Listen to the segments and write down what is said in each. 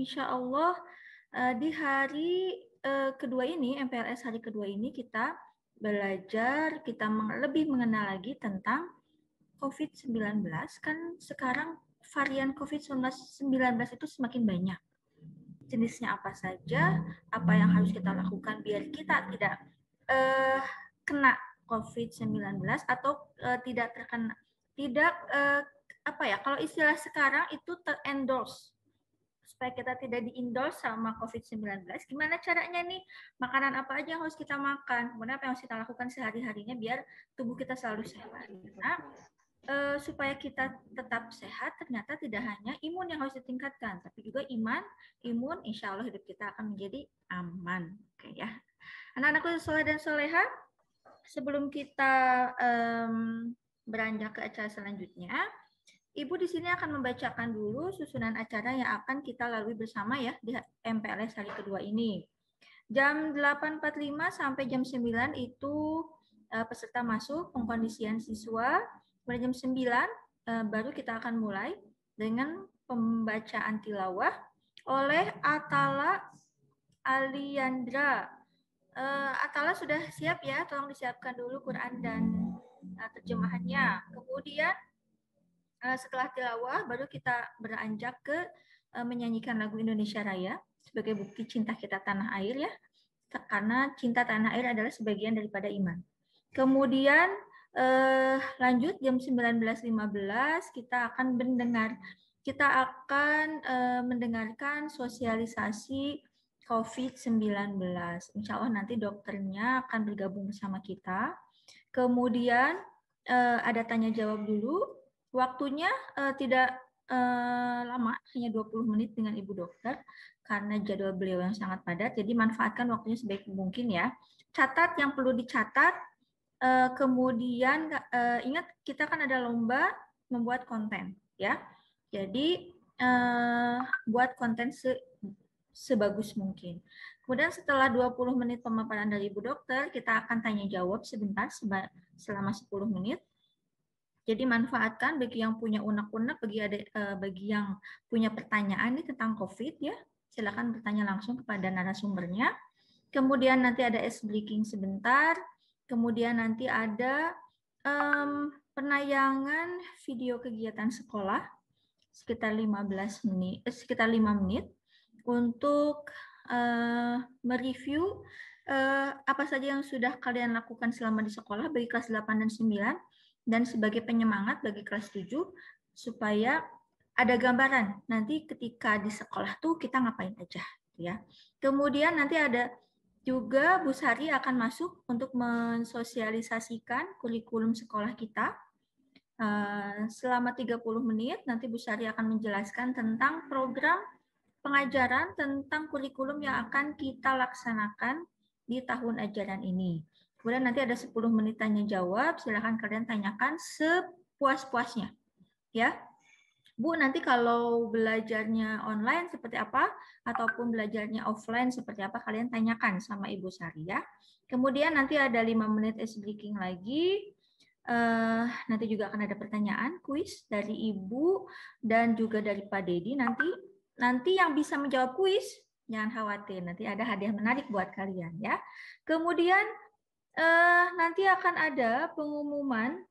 insya Allah di hari kedua ini, MPLS hari kedua ini kita belajar, kita lebih mengenal lagi tentang COVID-19. Kan sekarang varian COVID-19 itu semakin banyak. Jenisnya apa saja, apa yang harus kita lakukan biar kita tidak kena COVID-19 atau tidak terkena, tidak apa ya, kalau istilah sekarang itu terendorse, supaya kita tidak di-endorse sama COVID-19. Gimana caranya nih? Makanan apa aja yang harus kita makan? Kemudian apa yang harus kita lakukan sehari-harinya biar tubuh kita selalu sehat. Karena supaya kita tetap sehat, ternyata tidak hanya imun yang harus ditingkatkan, tapi juga imun, insya Allah hidup kita akan menjadi aman. Oke ya. Anak-anakku soleh dan soleha, sebelum kita beranjak ke acara selanjutnya, Ibu di sini akan membacakan dulu susunan acara yang akan kita lalui bersama ya di MPLS hari kedua ini. Jam 8.45 sampai jam 9 itu peserta masuk, pengkondisian siswa. Pada jam 9 baru kita akan mulai dengan pembacaan tilawah oleh Atala Aliandra. Atala sudah siap ya, tolong disiapkan dulu Quran dan terjemahannya. Kemudian setelah tilawah baru kita beranjak ke menyanyikan lagu Indonesia Raya sebagai bukti cinta kita tanah air ya, karena cinta tanah air adalah sebagian daripada iman. Kemudian lanjut jam 19.15 kita akan mendengarkan sosialisasi COVID-19. Insya Allah nanti dokternya akan bergabung bersama kita. Kemudian ada tanya jawab dulu. Waktunya tidak lama, hanya 20 menit dengan Ibu Dokter, karena jadwal beliau yang sangat padat, jadi manfaatkan waktunya sebaik mungkin ya. Catat yang perlu dicatat, kemudian ingat kita kan ada lomba membuat konten ya. Jadi buat konten sebagus mungkin. Kemudian setelah 20 menit pemaparan dari Ibu Dokter, kita akan tanya jawab sebentar selama 10 menit. Jadi manfaatkan bagi yang punya unek-unek, bagi yang punya pertanyaan nih tentang COVID ya, silakan bertanya langsung kepada narasumbernya. Kemudian nanti ada ice breaking sebentar, kemudian nanti ada penayangan video kegiatan sekolah sekitar 5 menit untuk mereview apa saja yang sudah kalian lakukan selama di sekolah bagi kelas 8 dan 9. Dan sebagai penyemangat bagi kelas 7 supaya ada gambaran nanti ketika di sekolah tuh kita ngapain aja ya. Kemudian nanti ada juga Bu Sari akan masuk untuk mensosialisasikan kurikulum sekolah kita. Selama 30 menit nanti Bu Sari akan menjelaskan tentang program pengajaran tentang kurikulum yang akan kita laksanakan di tahun ajaran ini. Kemudian nanti ada 10 menit tanya jawab, silakan kalian tanyakan sepuas-puasnya. Ya. Bu, nanti kalau belajarnya online seperti apa ataupun belajarnya offline seperti apa kalian tanyakan sama Ibu Sari ya. Kemudian nanti ada 5 menit ice breaking lagi. Nanti juga akan ada pertanyaan kuis dari Ibu dan juga dari Pak Dedi. Nanti yang bisa menjawab kuis jangan khawatir, nanti ada hadiah menarik buat kalian ya. Kemudian nanti akan ada pengumuman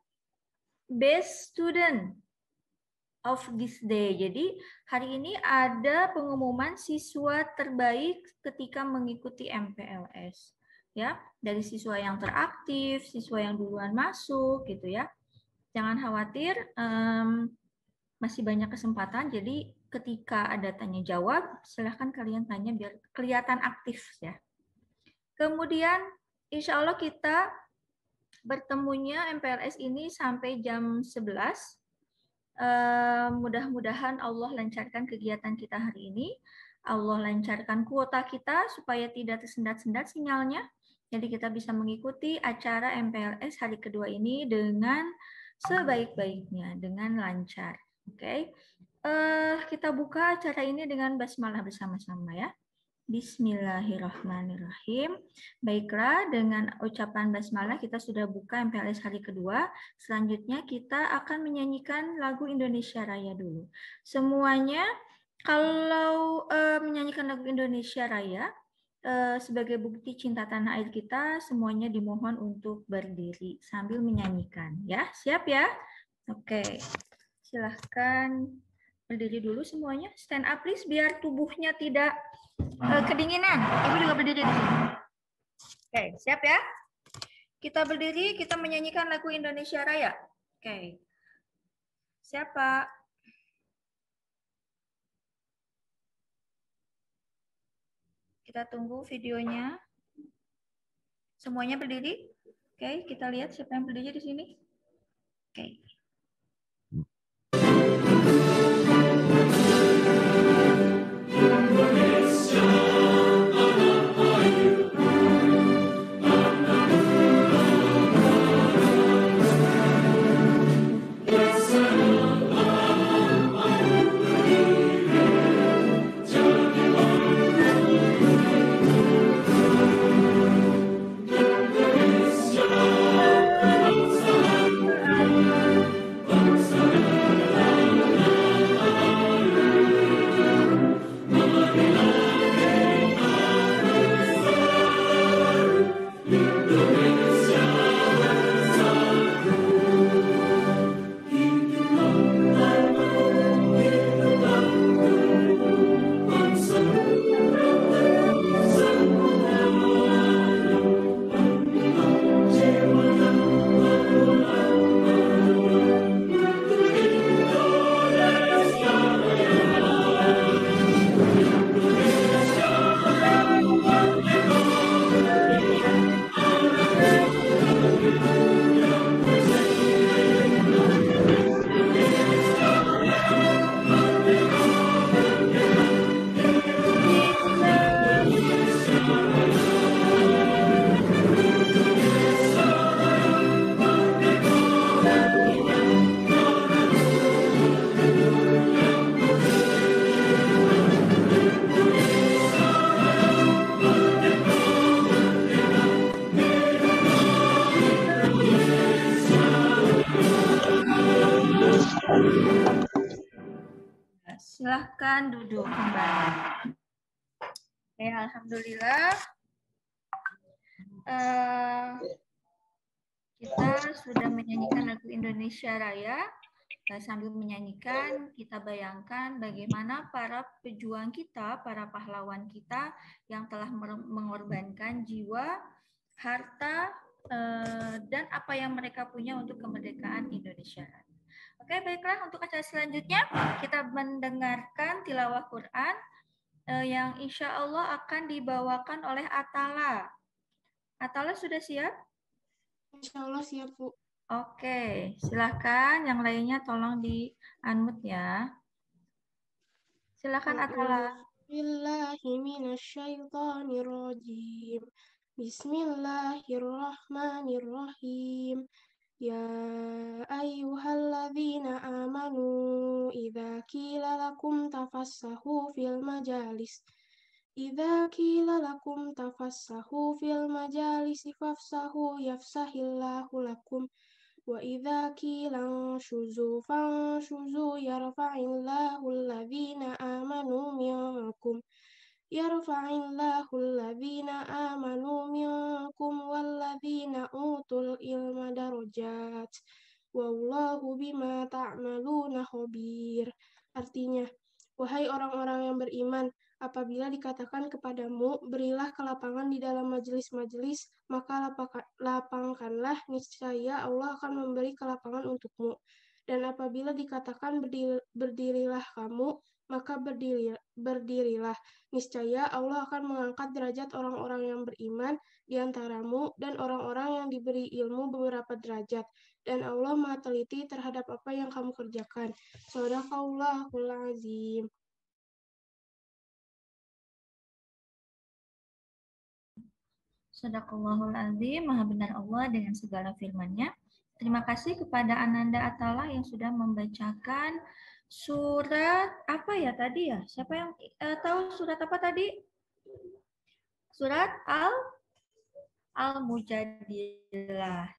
best student of this day. Jadi hari ini ada pengumuman siswa terbaik ketika mengikuti MPLS. Ya, dari siswa yang teraktif, siswa yang duluan masuk gitu ya. Jangan khawatir, masih banyak kesempatan. Jadi ketika ada tanya jawab, silahkan kalian tanya biar kelihatan aktif ya. Kemudian insya Allah kita bertemunya MPLS ini sampai jam 11. Mudah-mudahan Allah lancarkan kegiatan kita hari ini. Allah lancarkan kuota kita supaya tidak tersendat-sendat sinyalnya. Jadi kita bisa mengikuti acara MPLS hari kedua ini dengan sebaik-baiknya, dengan lancar. Oke. Kita buka acara ini dengan basmalah bersama-sama ya. Bismillahirrahmanirrahim. Baiklah, dengan ucapan basmalah kita sudah buka MPLS hari kedua. Selanjutnya kita akan menyanyikan lagu Indonesia Raya dulu. Semuanya Kalau menyanyikan lagu Indonesia Raya, sebagai bukti cinta tanah air kita, semuanya dimohon untuk berdiri sambil menyanyikan. Ya, siap ya? Oke, silahkan berdiri dulu semuanya. Stand up please, biar tubuhnya tidak kedinginan. Ibu juga berdiri di sini. Oke, siap ya? Kita berdiri, kita menyanyikan lagu Indonesia Raya. Oke. Siapa? Kita tunggu videonya. Semuanya berdiri? Oke, kita lihat siapa yang berdiri di sini. Oke. Silahkan duduk kembali. Oke, alhamdulillah. Kita sudah menyanyikan lagu Indonesia Raya. Sambil menyanyikan, kita bayangkan bagaimana para pejuang kita, para pahlawan kita yang telah mengorbankan jiwa, harta, dan apa yang mereka punya untuk kemerdekaan Indonesia. Oke, baiklah, untuk acara selanjutnya kita mendengarkan tilawah Quran yang insya Allah akan dibawakan oleh Atala. Atala sudah siap? Insya Allah siap, Bu. Oke, silakan. Yang lainnya tolong di-unmute ya. Silakan Atala. Bismillahirrahmanirrahim. Bismillahirrahmanirrahim. Ya ayyuhalladzina amanu idza qila lakum tafassahu fil majalis idza qila lakum tafassahu fil majalisi fafsahu yafsahillahu lakum wa idza qila shuzu fanshuzu yarfa'illahu alladzina amanu minkum walladzina utul ilma darajat wallahu bima ta'maluna khabir. Artinya, wahai orang-orang yang beriman, apabila dikatakan kepadamu, berilah kelapangan di dalam majelis-majelis, maka lapangkanlah, niscaya Allah akan memberi kelapangan untukmu. Dan apabila dikatakan berdirilah kamu, maka berdirilah. Niscaya Allah akan mengangkat derajat orang-orang yang beriman di antaramu dan orang-orang yang diberi ilmu beberapa derajat. Dan Allah Maha teliti terhadap apa yang kamu kerjakan. Shadaqallahul azim. Shadaqallahul azim, Maha benar Allah dengan segala firman-Nya. Terima kasih kepada Ananda Atala yang sudah membacakan surat apa ya tadi ya? Siapa yang tahu surat apa tadi? Surat Al-Mujadilah.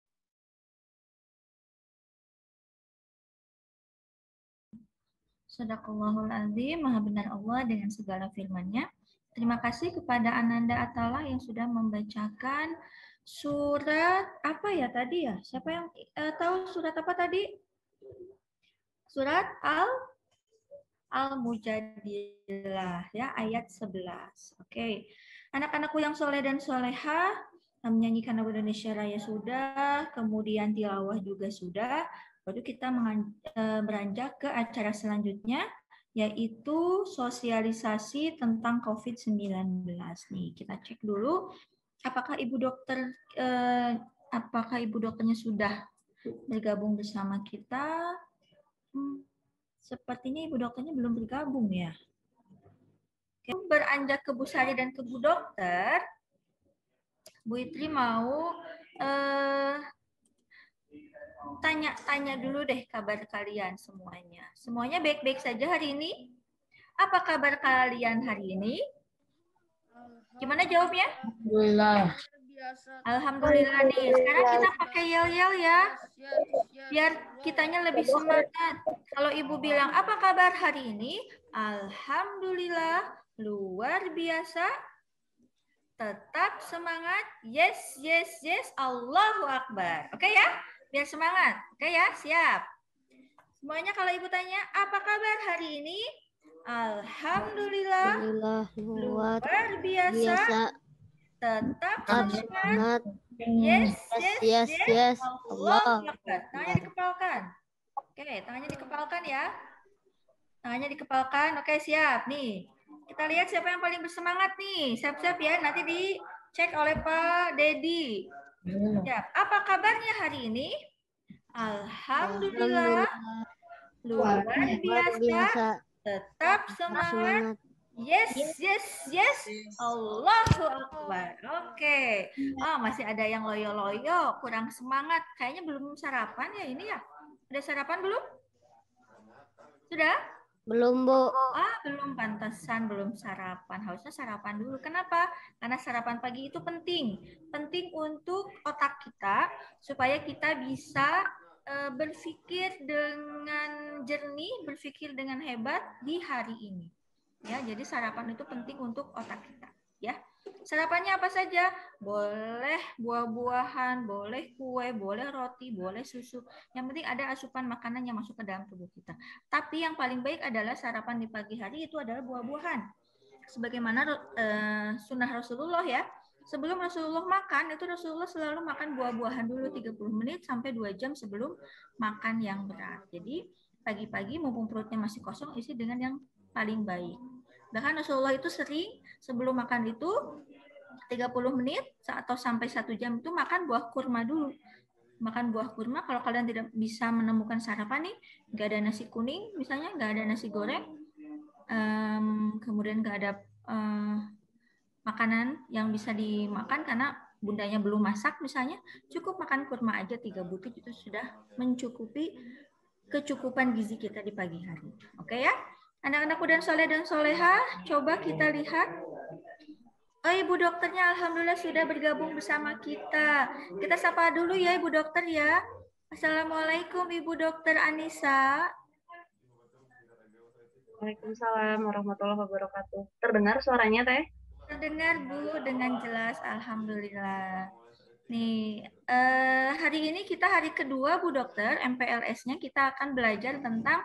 Sadaqallahul azim, maha benar Allah dengan segala firman-Nya. Terima kasih kepada Ananda Atala yang sudah membacakan surat apa ya tadi ya? Siapa yang tahu surat apa tadi? Surat Al-Mujadilah ya, ayat 11. Oke. Anak-anakku yang soleh dan soleha, menyanyikan lagu Indonesia Raya sudah, kemudian tilawah juga sudah. Baru kita beranjak ke acara selanjutnya, yaitu sosialisasi tentang COVID-19. Nih, kita cek dulu apakah apakah ibu dokternya sudah bergabung bersama kita. Sepertinya ibu dokternya belum bergabung ya. Oke, beranjak ke Bu Sari dan ke Bu Dokter, Bu Itri mau tanya-tanya dulu deh kabar kalian semuanya. Semuanya baik-baik saja hari ini? Apa kabar kalian hari ini? Gimana jawabnya? Alhamdulillah. Alhamdulillah nih. Sekarang kita pakai yel-yel ya. Biar kitanya lebih semangat. Kalau ibu bilang, apa kabar hari ini? Alhamdulillah, luar biasa. Tetap semangat. Yes, yes, yes. Allahu Akbar. Oke ya? Biar semangat. Oke ya? Siap. Semuanya kalau ibu tanya, apa kabar hari ini? Alhamdulillah, luar biasa. Tetap semangat. Yes, yes, yes. Allahu Akbar. Tangannya dikepalkan. Oke, tangannya dikepalkan ya. Tangannya dikepalkan. Oke, siap. Nih, kita lihat siapa yang paling bersemangat nih. Siap-siap ya. Nanti dicek oleh Pak Dedi. Siap. Apa kabarnya hari ini? Alhamdulillah. Luar biasa. Tetap semangat. Yes, yes, yes. Allahu Akbar. Oke. Oh, masih ada yang loyo-loyo, kurang semangat. Kayaknya belum sarapan ya ini ya. Udah sarapan belum? Sudah? Belum, Bu. Belum, pantesan belum sarapan. Harusnya sarapan dulu. Kenapa? Karena sarapan pagi itu penting. Penting untuk otak kita supaya kita bisa berpikir dengan jernih, berpikir dengan hebat di hari ini. Ya, jadi sarapan itu penting untuk otak kita, ya. Sarapannya apa saja? Boleh buah-buahan, boleh kue, boleh roti, boleh susu. Yang penting ada asupan makanan yang masuk ke dalam tubuh kita. Tapi yang paling baik adalah sarapan di pagi hari itu adalah buah-buahan. Sebagaimana sunnah Rasulullah ya. Sebelum Rasulullah makan, itu Rasulullah selalu makan buah-buahan dulu 30 menit sampai 2 jam sebelum makan yang berat. Jadi pagi-pagi mumpung perutnya masih kosong, isi dengan yang paling baik. Bahkan Rasulullah itu sering sebelum makan itu 30 menit atau sampai 1 jam itu makan buah kurma dulu. Makan buah kurma, kalau kalian tidak bisa menemukan sarapan nih, nggak ada nasi kuning misalnya, nggak ada nasi goreng, kemudian nggak ada makanan yang bisa dimakan karena bundanya belum masak misalnya, cukup makan kurma aja 3 butir itu sudah mencukupi kecukupan gizi kita di pagi hari. Oke ya? Anak-anakku dan soleh dan soleha, coba kita lihat. Oh, Ibu dokternya alhamdulillah sudah bergabung bersama kita. Kita sapa dulu ya Ibu dokter ya. Assalamualaikum Ibu dokter Anissa. Waalaikumsalam warahmatullahi wabarakatuh. Terdengar suaranya, Teh? Terdengar Bu, dengan jelas alhamdulillah. Nih, hari ini kita hari kedua Bu dokter, MPLS-nya kita akan belajar tentang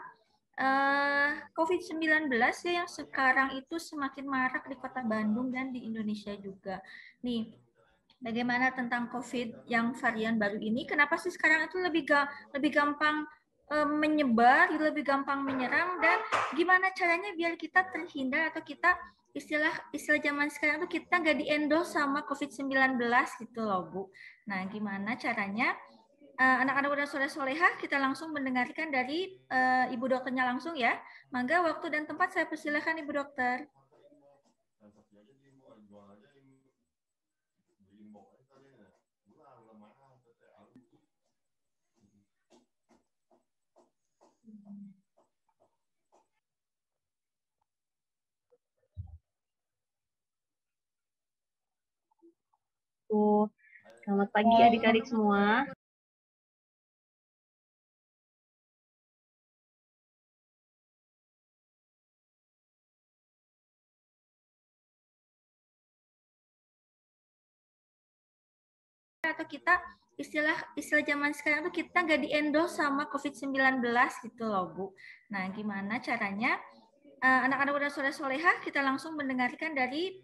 COVID-19 ya, yang sekarang itu semakin marak di Kota Bandung dan di Indonesia juga. Nih, bagaimana tentang COVID yang varian baru ini? Kenapa sih sekarang itu lebih gampang menyebar, lebih gampang menyerang, dan gimana caranya biar kita terhindar atau kita istilah zaman sekarang tuh kita nggak di-endorse sama COVID-19 gitu loh Bu. Nah, gimana caranya? Anak-anak dan soleh-solehah, kita langsung mendengarkan dari Ibu dokternya langsung ya. Mangga waktu dan tempat saya persilakan Ibu dokter. Selamat pagi adik-adik semua. atau kita istilah zaman sekarang tuh kita nggak di-endorse sama COVID-19 gitu loh, Bu. Nah, gimana caranya anak-anak dan saudara soleha kita langsung mendengarkan dari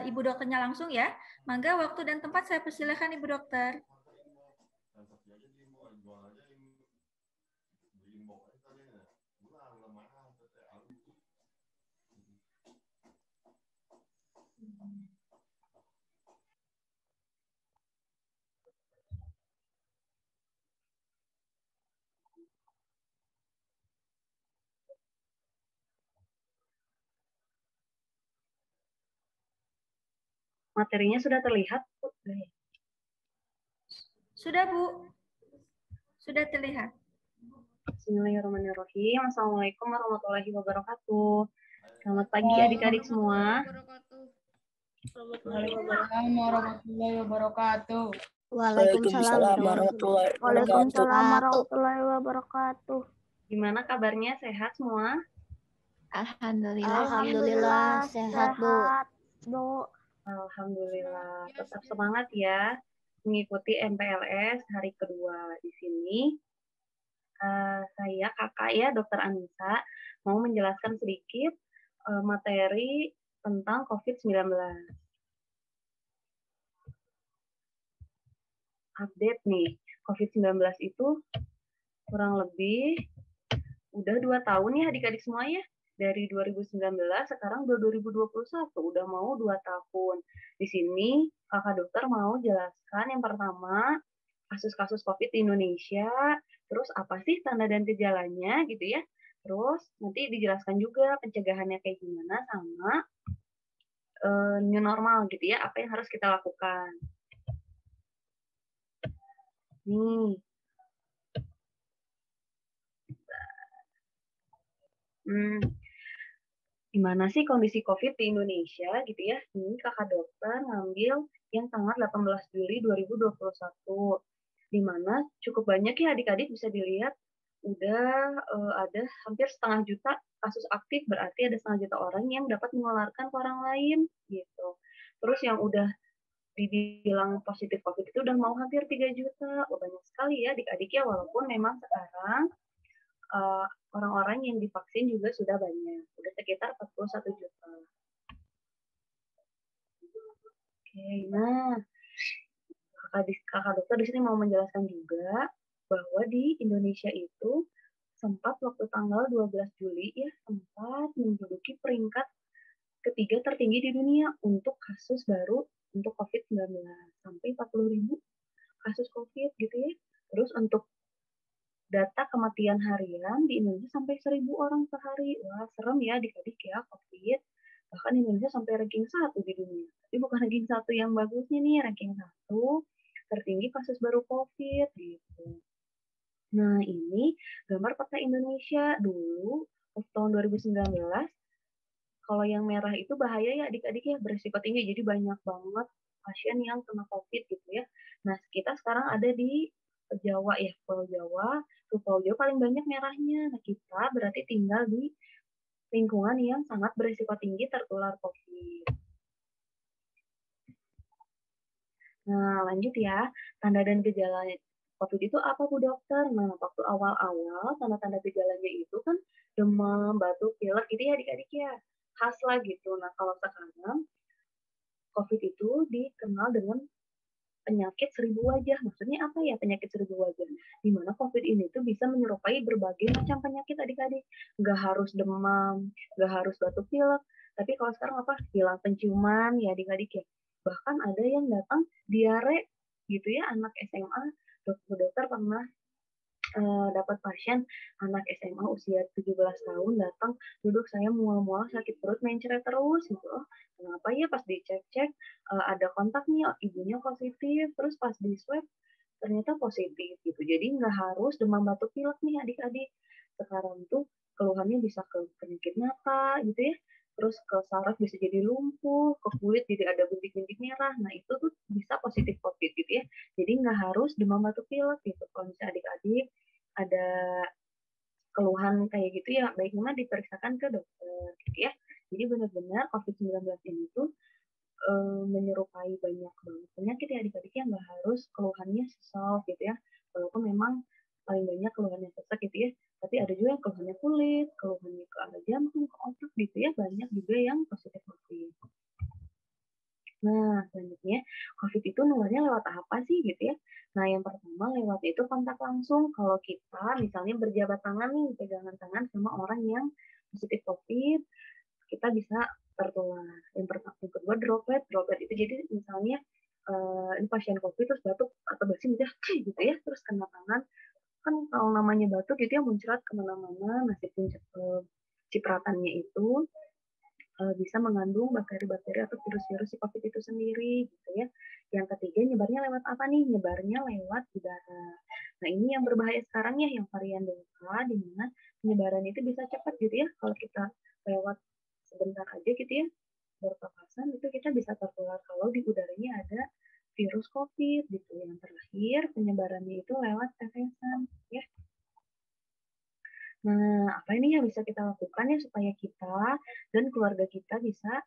Ibu dokternya langsung ya. Mangga waktu dan tempat saya persilakan Ibu dokter. Materinya sudah terlihat, Bu? Sudah, Bu. Sudah terlihat. Bismillahirrahmanirrahim. Assalamualaikum warahmatullahi wabarakatuh. Selamat pagi adik-adik semua. Waalaikumsalam warahmatullahi wabarakatuh. Waalaikumsalam warahmatullahi wabarakatuh. Gimana kabarnya? Sehat semua? Alhamdulillah sehat, Bu. Alhamdulillah. Tetap semangat ya mengikuti MPLS hari kedua. Di sini saya kakak ya, Dr. Anissa, mau menjelaskan sedikit materi tentang COVID-19. Update nih, COVID-19 itu kurang lebih udah 2 tahun ya adik-adik semua ya. Dari 2019 sekarang udah 2021, udah mau 2 tahun. Di sini kakak dokter mau jelaskan yang pertama kasus-kasus COVID di Indonesia, terus apa sih tanda dan gejalanya gitu ya. Terus nanti dijelaskan juga pencegahannya kayak gimana sama new normal gitu ya, apa yang harus kita lakukan. Nih. Gimana sih kondisi COVID di Indonesia gitu ya? Ini kakak dokter ngambil yang tanggal 18 Juli 2021. Di mana cukup banyak ya adik-adik bisa dilihat udah ada hampir 1,5 juta kasus aktif, berarti ada 1,5 juta orang yang dapat menularkan ke orang lain gitu. Terus yang udah dibilang positif COVID itu udah mau hampir 3 juta. Banyak sekali ya adik-adik ya, walaupun memang sekarang orang-orang yang divaksin juga sudah banyak, udah sekitar 41 juta. Oke, nah kakak dokter di sini mau menjelaskan juga bahwa di Indonesia itu sempat waktu tanggal 12 Juli ya sempat menduduki peringkat ketiga tertinggi di dunia untuk kasus baru untuk COVID-19, sampai 40.000 kasus COVID gitu ya. Terus untuk data kematian harian di Indonesia sampai 1.000 orang per hari. Wah, serem ya adik-adik ya COVID. Bahkan Indonesia sampai ranking 1 di dunia. Tapi bukan ranking 1 yang bagusnya nih, ranking 1 tertinggi kasus baru COVID gitu. Nah, ini gambar peta Indonesia dulu tahun 2019. Kalau yang merah itu bahaya ya adik-adik ya, berisiko tinggi. Jadi banyak banget pasien yang kena COVID gitu ya. Nah, kita sekarang ada di Jawa ya, Pulau Jawa. Pulau Jawa paling banyak merahnya. Nah, kita berarti tinggal di lingkungan yang sangat berisiko tinggi tertular COVID. Nah, lanjut ya. Tanda dan gejala COVID itu apa, Bu Dokter? Nah, waktu awal-awal, tanda-tanda gejalanya itu kan demam, batuk, pilek, gitu ya adik-adik ya. Khas lah gitu. Nah, kalau sekarang, COVID itu dikenal dengan penyakit 1.000 wajah. Maksudnya apa ya penyakit 1.000 wajah? Di mana COVID ini tuh bisa menyerupai berbagai macam penyakit adik-adik. Nggak harus demam, nggak harus batuk pilek. Tapi kalau sekarang apa? Hilang penciuman ya adik-adik ya. Bahkan ada yang datang diare gitu ya, anak SMA. Dokter pernah dapat pasien anak SMA usia 17 tahun datang, duduk saya mual-mual sakit perut mencret terus gitu. Oh, kenapa ya? Pas dicek-cek ada kontak nih, ibunya positif, terus pas di swab ternyata positif gitu. Jadi nggak harus demam batuk pilek nih adik-adik. Sekarang tuh keluhannya bisa ke penyakit mata gitu ya, terus ke saraf bisa jadi lumpuh, ke kulit jadi ada bintik-bintik merah. Nah itu tuh bisa positif COVID gitu ya. Jadi nggak harus demam batuk pilek gitu. Kalau misalnya adik-adik ada keluhan kayak gitu ya, baiknya diperiksakan ke dokter gitu ya. Jadi benar-benar COVID-19 ini tuh menyerupai banyak banget penyakit ya adik-adik ya, nggak harus keluhannya sesek gitu ya, walaupun memang paling banyak keluhannya sesek gitu ya, tapi ada juga yang keluhannya kulit, keluhannya ke arah jantung, ke otak gitu ya, banyak juga yang positif COVID. Nah, selanjutnya, COVID itu nularnya lewat apa sih gitu ya? Nah, yang pertama lewatnya itu kontak langsung. Kalau kita misalnya berjabat tangan nih, pegangan tangan sama orang yang positif COVID, kita bisa tertular. Yang pertama, yang kedua droplet itu jadi misalnya ini pasien COVID terus batuk atau bersin gitu ya, terus kena tangan. Kan kalau namanya batuk gitu ya muncrat kemana-mana, meskipun cipratannya itu bisa mengandung bakteri-bakteri atau virus-virus si COVID itu sendiri gitu ya. Yang ketiga nyebarnya lewat apa nih? Nyebarnya lewat udara. Nah ini yang berbahaya sekarang ya, yang varian Delta, di mana penyebaran itu bisa cepat gitu ya. Kalau kita lewat sebentar aja gitu ya, berpapasan itu kita bisa tertular kalau di udaranya ada virus COVID gitu. Yang terakhir penyebarannya itu lewat tetesan ya. Nah, apa ini yang bisa kita lakukan ya supaya kita dan keluarga kita bisa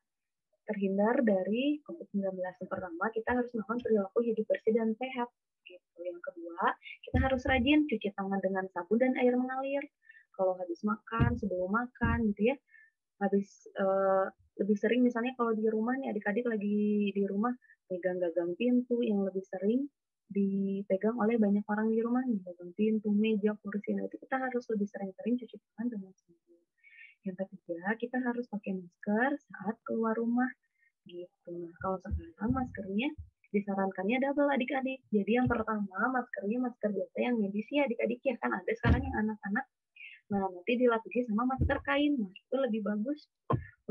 terhindar dari COVID-19? Yang pertama, kita harus melakukan perilaku hidup bersih dan sehat. Gitu. Yang kedua, kita harus rajin cuci tangan dengan sabun dan air mengalir. Kalau habis makan, sebelum makan, gitu ya. Habis lebih sering misalnya kalau di rumah nih, adik-adik lagi di rumah pegang gagang pintu yang lebih sering dipegang oleh banyak orang di rumah nih, gagang pintu, meja, kursi. Nah, itu kita harus lebih sering-sering cuci tangan dengan sabun. Yang ketiga, kita harus pakai masker saat keluar rumah gitu. Nah, kalau sekarang maskernya disarankannya double adik-adik. Jadi yang pertama maskernya masker biasa yang medis ya adik-adik ya, kan ada sekarang yang anak-anak. Nah, nanti dilapisi sama masker kain. Nah, itu lebih bagus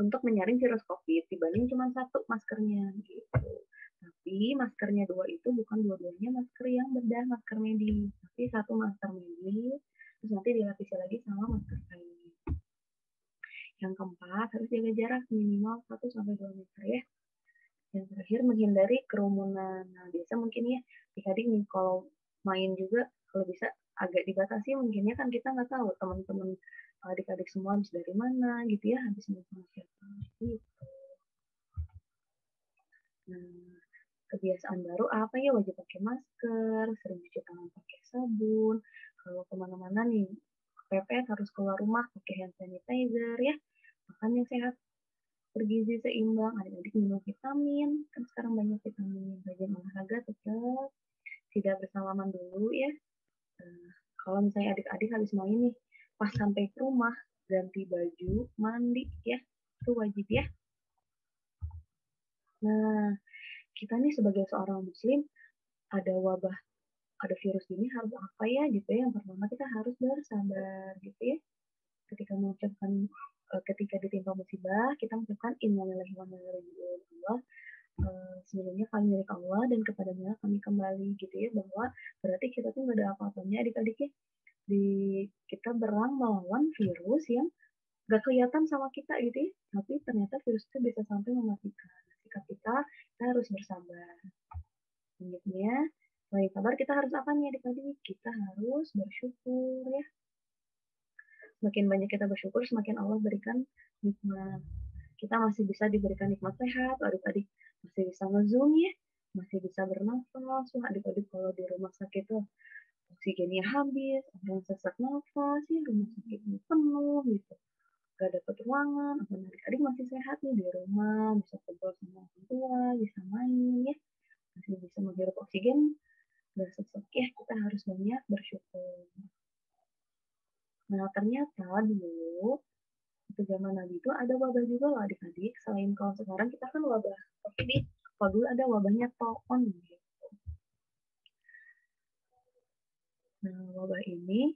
untuk menyaring virus COVID dibanding cuma satu maskernya gitu. Tapi maskernya dua itu bukan dua-duanya masker yang bedah, masker medis. Tapi satu masker medis, terus nanti dilapisi lagi sama masker kain. Yang keempat, harus jaga jarak minimal 1-2 meter ya. Yang terakhir, menghindari kerumunan. Nah, biasa mungkin ya, adik-adik nih kalau main juga, kalau bisa agak dibatasi mungkin ya, kan kita nggak tahu teman-teman adik-adik semua habis dari mana gitu ya, habis main sama siapa gitu. Nah, kebiasaan baru apa ya? Wajib pakai masker, sering cuci tangan pakai sabun. Kalau kemana-mana nih, pepet harus keluar rumah pakai hand sanitizer ya. Makan yang sehat, bergizi seimbang, adik-adik minum vitamin, kan sekarang banyak vitamin. Rajin olahraga tetap, tidak bersalaman dulu ya. Kalau misalnya adik-adik habis main nih, pas sampai ke rumah, ganti baju, mandi ya, itu wajib ya. Nah, kita nih sebagai seorang muslim, ada wabah, ada virus ini harus apa ya gitu ya. Yang pertama kita harus bersabar gitu ya. Ketika mengucapkan ketika ditimpa musibah, kita mengucapkan innalillahi wa inna ilaihi raji'un. Sebelumnya kami milik Allah dan kepadanya kami kembali gitu ya, bahwa berarti kita tuh nggak ada apa-apanya adik-adik ya. Kita berang melawan virus yang nggak kelihatan sama kita gitu ya, tapi ternyata virus itu bisa sampai mematikan. Sikap kita harus bersabar. Selanjutnya, selain sabar kita harus apa nih adik-adik? Kita harus bersyukur ya. Semakin banyak kita bersyukur, semakin Allah berikan nikmat. Kita masih bisa diberikan nikmat sehat, adik-adik masih bisa nge-zoom ya, masih bisa bernafas. Wah, adik-adik kalau di rumah sakit tuh oksigennya habis, ada yang sesak nafas, ya rumah sakitnya penuh gitu. Gak dapat ruangan, adik-adik masih sehat nih di rumah, bisa ngobrol sama orang tua, bisa main ya, masih bisa menghirup oksigen, gak sesak ya, kita harus banyak bersyukur. Nah, ternyata dulu waktu zaman Nabi itu ada wabah juga loh adik-adik. Selain kalau sekarang kita kan wabah COVID, kalau dulu ada wabahnya taun gitu. Nah, wabah ini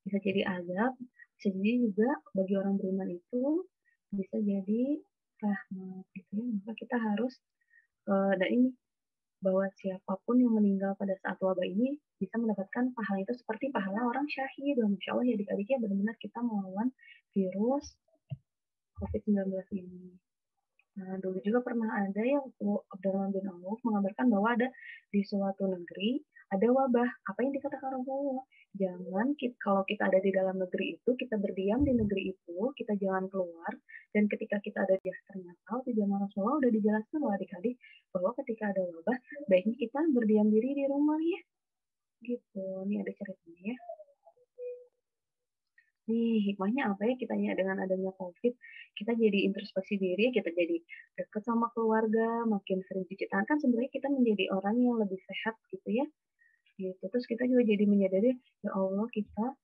bisa jadi azab, bisa jadi juga bagi orang beriman itu bisa jadi rahmat gitu ya. Maka kita harus dan ini bahwa siapapun yang meninggal pada saat wabah ini bisa mendapatkan pahala itu seperti pahala orang syahid. Masya Allah ya adik-adik ya, benar-benar kita melawan virus COVID-19 ini. Nah, dulu juga pernah ada yang waktu Abdurrahman bin Auf mengabarkan bahwa ada di suatu negeri ada wabah. Apa yang dikatakan Rasulullah? Kalau kita ada di dalam negeri itu, kita berdiam di negeri itu, kita jangan keluar. Dan ketika kita ada di ternyata di zaman Rasulullah udah dijelaskan loh adik-adik bahwa ketika ada wabah, baiknya kita berdiam diri di rumah ya. Gitu, ini ada ceritanya ya. Nih, hikmahnya apa ya kitanya dengan adanya COVID? Kita jadi introspeksi diri, kita jadi dekat sama keluarga, makin sering cuci tangan. Kan sebenarnya kita menjadi orang yang lebih sehat gitu ya. Gitu. Terus kita juga jadi menyadari, ya Allah kita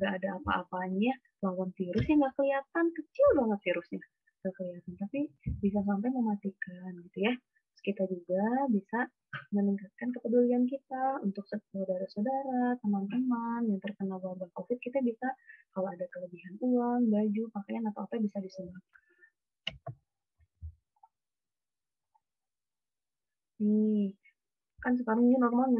nggak ada apa-apanya lawan virus yang nggak kelihatan, kecil banget virusnya. Nggak kelihatan, tapi bisa sampai mematikan gitu ya. Terus kita juga bisa meningkatkan kepedulian kita untuk saudara-saudara, teman-teman yang terkena wabah COVID, kita bisa kalau ada kelebihan uang, baju, pakaian atau apa bisa disumbangkan. Nih, kan sekarang new normal.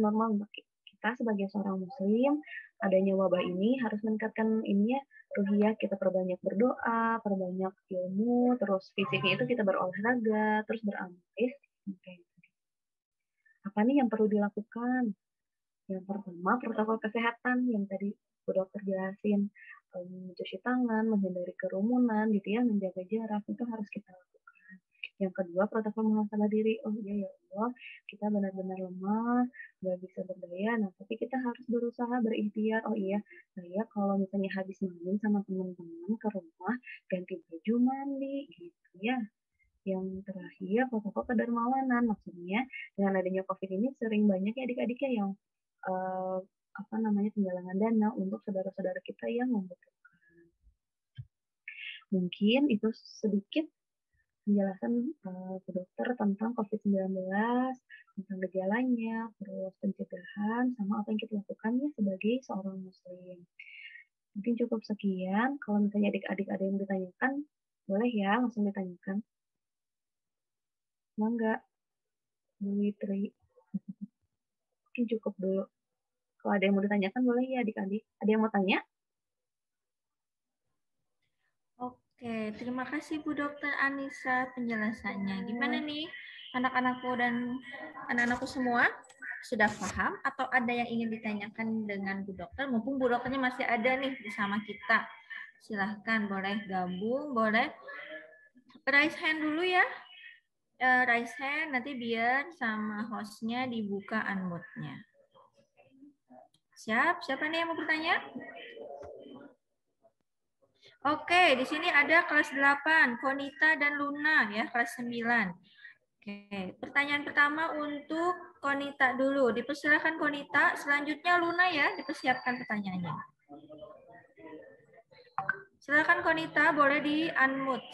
Kita sebagai seorang muslim, adanya wabah ini harus meningkatkan ini ya, ruhiyah, kita perbanyak berdoa, perbanyak ilmu, terus fisiknya itu kita berolahraga, terus beramal. Apa nih yang perlu dilakukan? Yang pertama, protokol kesehatan yang tadi Bu Dokter jelasin, mencuci tangan, menghindari kerumunan, gitu ya, menjaga jarak, itu harus kita lakukan. Yang kedua, protokol muhasabah diri. Oh iya ya Allah, kita benar-benar lemah, nggak bisa berdaya, nah tapi kita harus berusaha berikhtiar. Oh iya, saya kalau misalnya habis main sama teman-teman ke rumah, ganti baju mandi, gitu ya. Yang terakhir, protokol kedermawanan. Maksudnya, dengan adanya COVID ini sering banyak ya adik-adiknya yang penggalangan dana untuk saudara-saudara kita yang membutuhkan. Mungkin itu sedikit penjelasan Bu Dokter tentang COVID-19, tentang gejalanya, terus pencegahan, sama apa yang kita lakukan ya sebagai seorang muslim. Mungkin cukup sekian. Kalau misalnya adik-adik ada yang ditanyakan, boleh ya langsung ditanyakan. Enggak, Bu Witri. Mungkin cukup dulu. Kalau ada yang mau ditanyakan, boleh ya adik-adik. Ada yang mau tanya? Oke, terima kasih Bu Dokter Anissa penjelasannya. Gimana nih anak-anakku dan anak-anakku semua? Sudah paham atau ada yang ingin ditanyakan dengan Bu Dokter? Mumpung Bu Dokternya masih ada nih bersama kita. Silahkan, boleh gabung, boleh raise hand dulu ya. Raise hand, nanti biar sama hostnya dibuka unmute-nya. Siapa nih yang mau bertanya? Oke, di sini ada kelas 8, Konita dan Luna ya, kelas 9. Oke, pertanyaan pertama untuk Konita dulu. Dipersilakan Konita, selanjutnya Luna ya, dipersiapkan pertanyaannya. Silakan Konita, boleh di-unmute.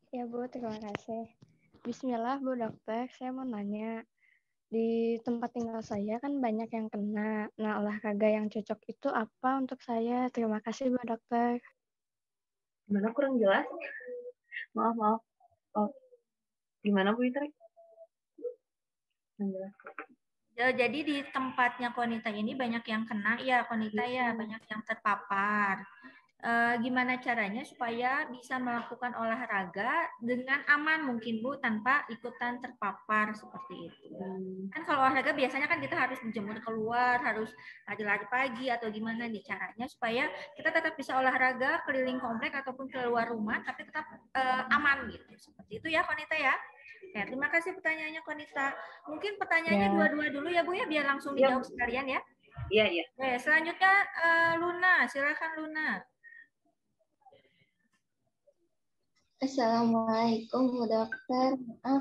Ya Bu, terima kasih. Bismillah Bu Dokter, saya mau nanya. Di tempat tinggal saya kan banyak yang kena. Nah, olahraga yang cocok itu apa untuk saya? Terima kasih Bu Dokter. Gimana kurang jelas? Maaf. Oh, gimana Bu Witri? Jelas. Jadi di tempatnya Konita ini banyak yang kena ya Konita ya, banyak yang terpapar. Gimana caranya supaya bisa melakukan olahraga dengan aman mungkin Bu, tanpa ikutan terpapar seperti itu. Kan kalau olahraga biasanya kan kita harus dijemur keluar, harus lari-lari pagi atau gimana nih caranya supaya kita tetap bisa olahraga keliling komplek ataupun keluar rumah tapi tetap aman gitu. Seperti itu ya Konita ya. Oke, terima kasih pertanyaannya Konita. Mungkin pertanyaannya dua-dua dulu ya Bu ya, biar langsung dijawab sekalian ya. Iya. Oke, selanjutnya Luna, silakan Luna. Assalamualaikum Bu Dokter.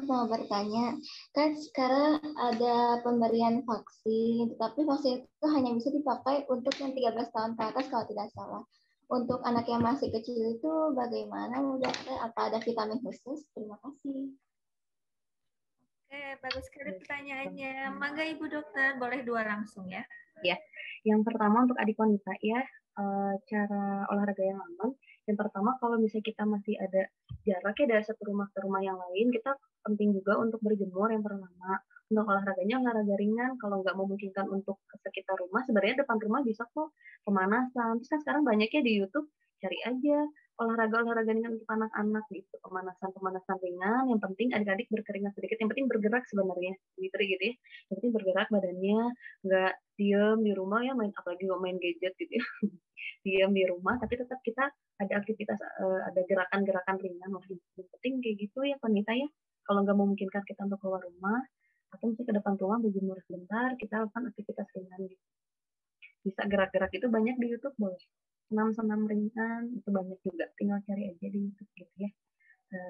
Mau bertanya, kan sekarang ada pemberian vaksin, tapi vaksin itu hanya bisa dipakai untuk yang 13 tahun ke atas kalau tidak salah. Untuk anak yang masih kecil itu bagaimana Bu Dokter? Apa ada vitamin khusus? Terima kasih. Oke, bagus sekali pertanyaannya. Mangga Ibu Dokter, boleh dua langsung ya. Ya, yang pertama untuk adik wanita ya, cara olahraga yang aman. Yang pertama, kalau misalnya kita masih ada jaraknya dari satu rumah ke rumah yang lain, kita penting juga untuk berjemur yang pertama. Untuk olahraganya olahraga ringan, kalau nggak memungkinkan untuk ke sekitar rumah, sebenarnya depan rumah bisa kok pemanasan. Terus kan sekarang banyaknya di YouTube, cari aja olahraga ringan untuk anak-anak gitu, pemanasan ringan. Yang penting adik-adik berkeringat sedikit, yang penting bergerak sebenarnya, gitu ya. Yang penting bergerak badannya, nggak diem di rumah ya, apalagi nggak main gadget gitu ya. Diam di rumah, tapi tetap kita ada aktivitas, ada gerakan-gerakan ringan. Yang penting kayak gitu ya, wanita ya. Kalau nggak memungkinkan kita untuk keluar rumah, atau mesti ke depan rumah berjemur sebentar, kita lakukan aktivitas ringan gitu. Bisa gerak-gerak itu banyak di YouTube, boleh. Senam-senam ringan itu banyak juga, tinggal cari aja di YouTube gitu ya.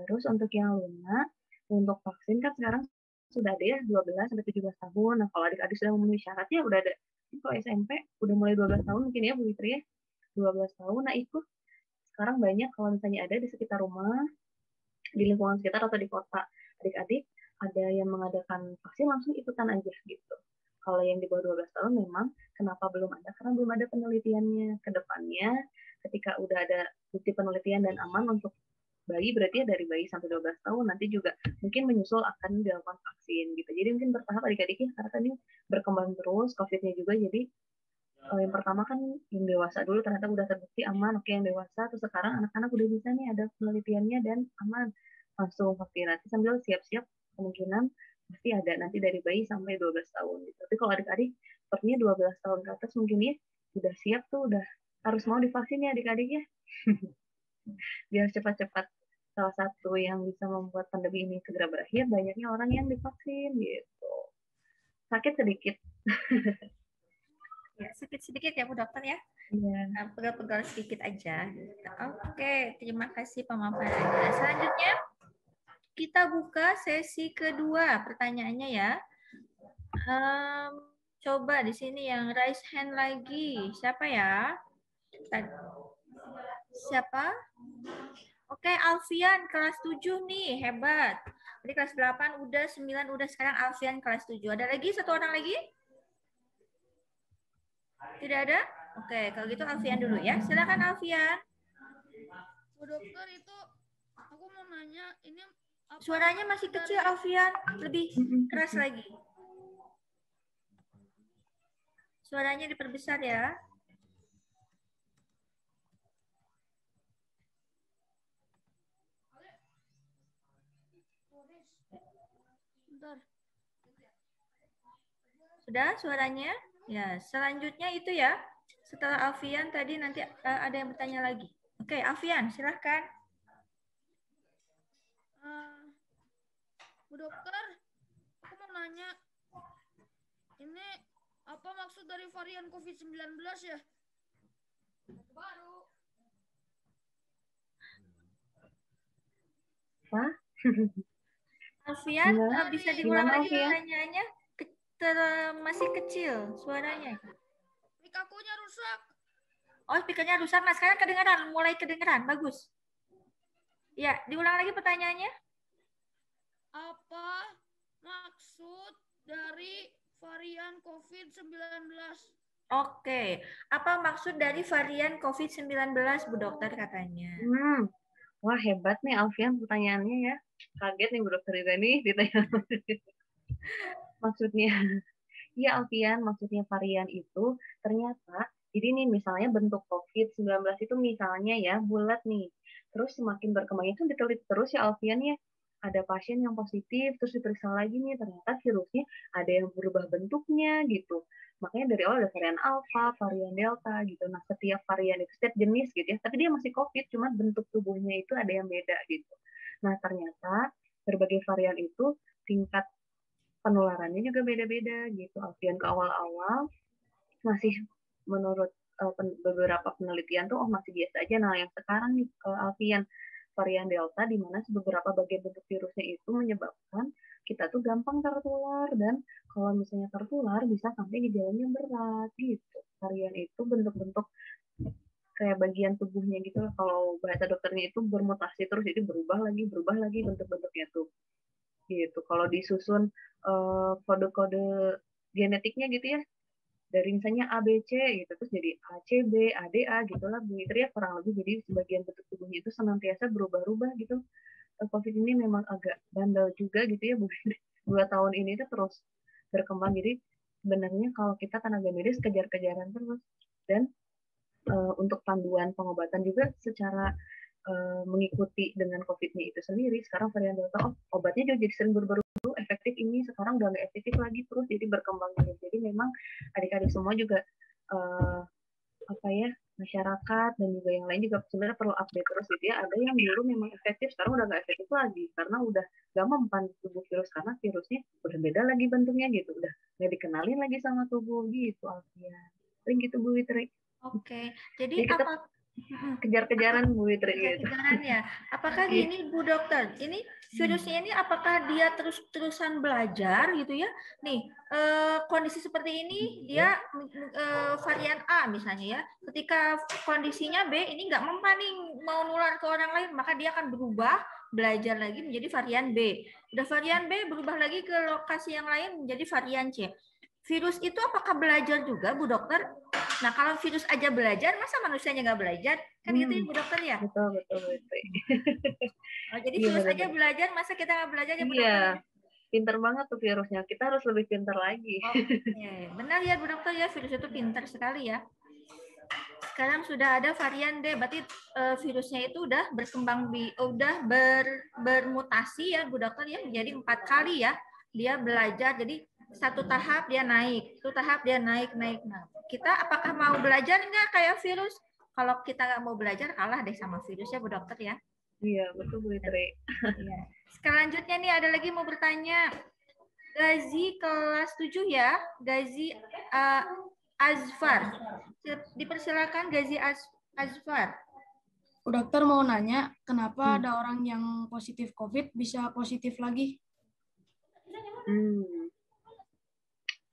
Terus untuk yang lunak, untuk vaksin kan sekarang sudah ada ya 12 sampai 17 tahun. Nah, kalau adik-adik sudah memenuhi syaratnya udah ada. Kalau SMP udah mulai 12 tahun mungkin ya Bu Fitri ya. 12 tahun. Nah, itu sekarang banyak kalau misalnya ada di sekitar rumah, di lingkungan sekitar atau di kota adik-adik ada yang mengadakan vaksin, langsung ikutan aja gitu. Kalau yang di bawah 12 tahun memang kenapa belum ada? Karena belum ada penelitiannya. Ke depannya ketika udah ada bukti penelitian dan aman untuk bayi, berarti ya dari bayi sampai 12 tahun nanti juga mungkin menyusul akan dilakukan vaksin gitu. Jadi mungkin bertahap adik-adiknya karena tadi berkembang terus COVID-nya juga. Jadi yang pertama kan yang dewasa dulu ternyata udah terbukti aman, oke yang dewasa, terus sekarang anak-anak udah bisa nih ada penelitiannya dan aman, langsung vaksinasi sambil siap-siap kemungkinan pasti ada nanti dari bayi sampai 12 tahun gitu. Tapi kalau adik-adik sepertinya 12 tahun ke atas mungkin ya udah siap tuh, udah harus mau divaksin ya adik-adik ya. Biar cepat-cepat salah satu yang bisa membuat pandemi ini segera berakhir, banyaknya orang yang divaksin gitu. Sakit sedikit. Ya, sedikit ya Bu Dokter ya. Iya. Pegal-pegal sedikit aja. Oke, terima kasih pemaparannya. Selanjutnya kita buka sesi kedua pertanyaannya ya. Coba di sini yang raise hand lagi. Siapa ya? Siapa? Oke, Alfian kelas 7 nih, hebat. Jadi kelas 8 udah, 9 udah, sekarang Alfian kelas 7. Ada lagi satu orang lagi? Tidak ada? Oke, kalau gitu Alfian dulu ya. Silakan Alfian. Bu Dokter, itu aku mau nanya, ini apa Suaranya masih kecil Alfian, lebih keras lagi. Suaranya diperbesar ya. Bentar. Sudah suaranya? Ya, selanjutnya itu ya. Setelah Alfian tadi nanti ada yang bertanya lagi. Oke, Alfian, silahkan. Bu Dokter, aku mau nanya, ini apa maksud dari varian COVID-19 ya? Baru. Hah? Alfian, Gimana? bisa diulang lagi Alfian? pertanyaannya? Masih kecil suaranya. Mic akunya rusak. Oh, speakernya rusak. Nah, sekarang kedengeran, mulai kedengeran. Bagus. Ya, diulang lagi pertanyaannya. Apa maksud dari varian COVID-19? Oke, apa maksud dari varian COVID-19, Bu Dokter katanya? Wah, hebat nih Alfian pertanyaannya ya. Kaget nih Bu Dokter juga nih ditanya. Maksudnya, iya Alfian, maksudnya varian itu ternyata, jadi nih misalnya bentuk COVID-19 itu misalnya ya bulat nih. Terus semakin berkembang itu diteliti terus ya Alfian ya. Ada pasien yang positif, terus diperiksa lagi nih, ternyata virusnya ada yang berubah bentuknya gitu. Makanya dari awal ada varian alpha, varian delta gitu. Nah, setiap varian itu, setiap jenis gitu ya, tapi dia masih COVID, cuma bentuk tubuhnya itu ada yang beda gitu. Nah, ternyata berbagai varian itu tingkat penularannya juga beda-beda gitu. Alfian ke awal-awal masih menurut beberapa penelitian tuh masih biasa aja. Nah, yang sekarang nih Alfian varian Delta di mana beberapa bagian bentuk virusnya itu menyebabkan kita tuh gampang tertular, dan kalau misalnya tertular bisa sampai gejalanya berat gitu. Varian itu bentuk-bentuk kayak bagian tubuhnya gitu. Kalau bahasa dokternya itu bermutasi terus, jadi berubah lagi bentuk-bentuknya tuh. Gitu. Kalau disusun kode-kode genetiknya gitu ya, dari misalnya ABC gitu, terus jadi ACB, ADA gitulah Bu Fitri ya, kurang lebih. Jadi sebagian bentuk tubuhnya itu senantiasa berubah-ubah gitu. COVID ini memang agak bandel juga gitu ya Bu Fitri. 2 tahun ini tuh terus berkembang. Jadi sebenarnya kalau kita tenaga medis kejar-kejaran terus, dan untuk panduan pengobatan juga secara mengikuti dengan COVID-nya itu sendiri. Sekarang varian Delta, obatnya juga jadi sering berubah, efektif ini sekarang udah nggak efektif lagi, terus jadi berkembang. Jadi memang adik-adik semua juga masyarakat dan juga yang lain juga sebenarnya perlu update terus gitu ya. Ada yang dulu memang efektif, sekarang udah nggak efektif lagi karena udah nggak mempan tubuh virus, karena virusnya udah beda lagi bentuknya gitu, udah nggak dikenalin lagi sama tubuh gitu. Alfian, sering gitu Bu Witri. Oke, jadi kita kejar-kejaran Bu Witri gitu. Kejar-kejaran ya. Apakah gini Bu Dokter, ini virusnya ini apakah dia terus-terusan belajar gitu ya? Nih, kondisi seperti ini dia varian A misalnya ya. Ketika kondisinya B ini nggak mempan nih mau nular ke orang lain, maka dia akan berubah belajar lagi menjadi varian B. Udah varian B berubah lagi ke lokasi yang lain menjadi varian C. Virus itu apakah belajar juga, Bu Dokter? Nah, kalau virus aja belajar, masa manusianya nggak belajar? Kan gitu ya, Bu Dokter ya? Betul. Oh, jadi virus aja belajar, masa kita nggak belajar ya, Bu Dokter? Iya, pinter banget tuh virusnya. Kita harus lebih pinter lagi. Benar ya, Bu Dokter ya, virus itu pinter sekali ya. Sekarang sudah ada varian D, berarti virusnya itu udah berkembang, udah bermutasi ya, Bu Dokter ya, menjadi 4 kali ya. Dia belajar, jadi satu tahap dia naik, satu tahap dia naik. Nah, kita apakah mau belajar nggak kayak virus? Kalau kita nggak mau belajar, kalah deh sama virusnya, Bu Dokter ya. Iya, betul Bu Witri. Selanjutnya nih ada lagi mau bertanya. Gazi kelas 7 ya, Gazi Azfar. Dipersilakan Gazi Azfar. Bu Dokter mau nanya, kenapa ada orang yang positif COVID bisa positif lagi?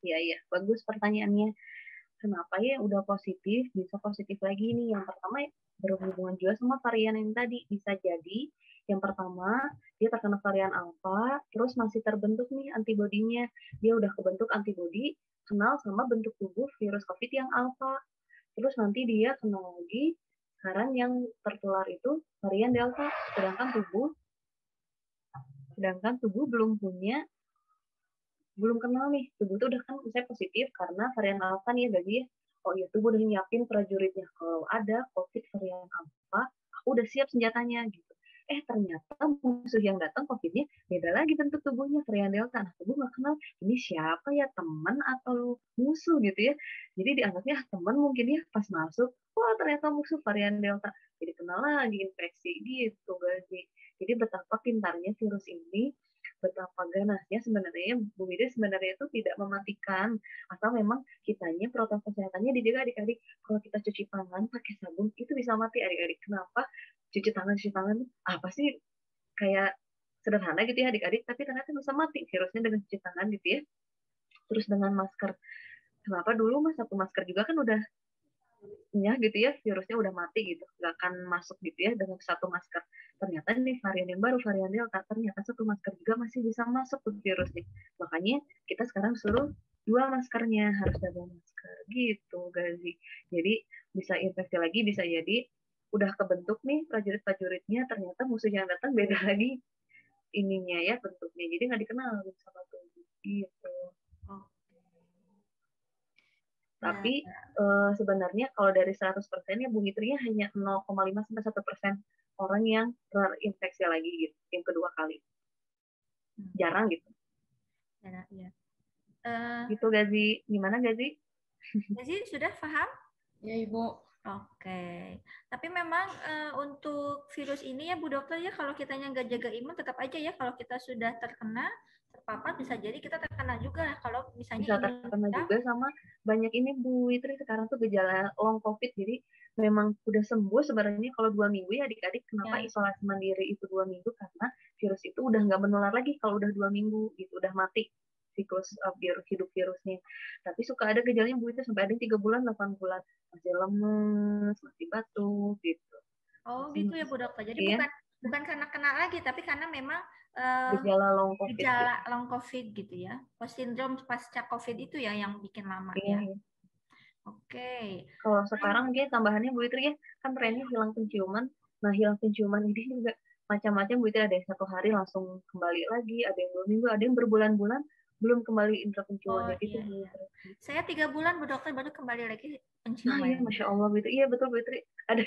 Iya, bagus pertanyaannya. Kenapa ya udah positif bisa positif lagi nih? Yang pertama berhubungan juga sama varian yang tadi. Bisa jadi yang pertama dia terkena varian alfa, terus masih terbentuk nih antibodinya. Dia udah kebentuk antibodi kenal sama bentuk tubuh virus COVID yang alfa. Terus nanti dia kenal lagi, sekarang yang tertular itu varian delta. Sedangkan tubuh belum kenal nih, tubuh itu udah kan misalnya positif karena varian alfa nih ya gaji ya. Oh iya, tubuh udah nyiapin prajuritnya. Kalau ada COVID varian alfa, aku udah siap senjatanya gitu. Ternyata musuh yang datang COVID-nya beda lagi bentuk tubuhnya, varian delta. Nah, tubuh nggak kenal ini siapa ya, teman atau musuh gitu ya. Jadi dianggapnya teman mungkin ya, pas masuk, wah ternyata musuh varian delta. Jadi kenal lagi infeksi gitu gaji. Jadi betapa pintarnya virus ini, betapa ganasnya sebenarnya Bu Widi sebenarnya itu tidak mematikan, atau memang kitanya protokol kesehatannya dijaga adik-adik. Kalau kita cuci tangan pakai sabun itu bisa mati adik-adik. Kenapa? Cuci tangan apa sih kayak sederhana gitu ya adik-adik, tapi ternyata bisa mati virusnya dengan cuci tangan gitu ya. Terus dengan masker, kenapa dulu satu masker juga kan udah gitu ya, virusnya udah mati gitu, nggak akan masuk gitu ya dengan satu masker. Ternyata ini varian yang baru, varian delta, ternyata satu masker juga masih bisa masuk tuh virusnya. Makanya kita sekarang suruh 2 maskernya, harus double masker gitu Gazi. Jadi bisa infeksi lagi, bisa jadi udah kebentuk nih prajurit-prajuritnya, ternyata musuh yang datang beda lagi ininya ya bentuknya, jadi nggak dikenal sama tubuh gitu. Tapi sebenarnya kalau dari 100% ya Bu Fitri hanya 0,5 sampai 1% orang yang terinfeksi lagi gitu, yang kedua kali. Jarang gitu. Ya. Gitu Gazi. Gimana Gazi? Gazi sudah paham? Ya Ibu. Oke. Tapi memang untuk virus ini ya Bu Dokter ya, kalau kitanya nggak jaga imun tetap aja ya, kalau kita sudah terkena, terpapar bisa jadi kita terkena juga kalau misalnya bisa terkena juga sama banyak ini Bu Witri sekarang tuh gejala long COVID. Jadi memang udah sembuh sebenarnya kalau 2 minggu ya adik-adik. Kenapa isolasi mandiri itu 2 minggu? Karena virus itu udah nggak menular lagi kalau udah 2 minggu gitu, udah mati siklus hidup virusnya. Tapi suka ada gejalanya Bu Witri sampai ada 3 bulan, 8 bulan masih lemes, masih batuk gitu. Oh gitu ya Bu Dokter. Jadi bukan karena kena lagi, tapi karena memang gejala long COVID. Gejala long COVID gitu ya. Post sindrom pasca COVID itu ya yang bikin lama ya. Oke. Kalau sekarang mungkin tambahannya Bu Witri ya, kan trennya hilang penciuman. Nah, hilang penciuman ini juga macam-macam Bu Witri, ada yang 1 hari langsung kembali lagi, ada yang 2 minggu, ada yang berbulan-bulan belum kembali indera penciumannya gitu. Iya. Saya 3 bulan Bu Dokter baru kembali lagi penciuman. Nah, iya, Masya Allah Bu Witri. Iya betul Bu Witri. Ada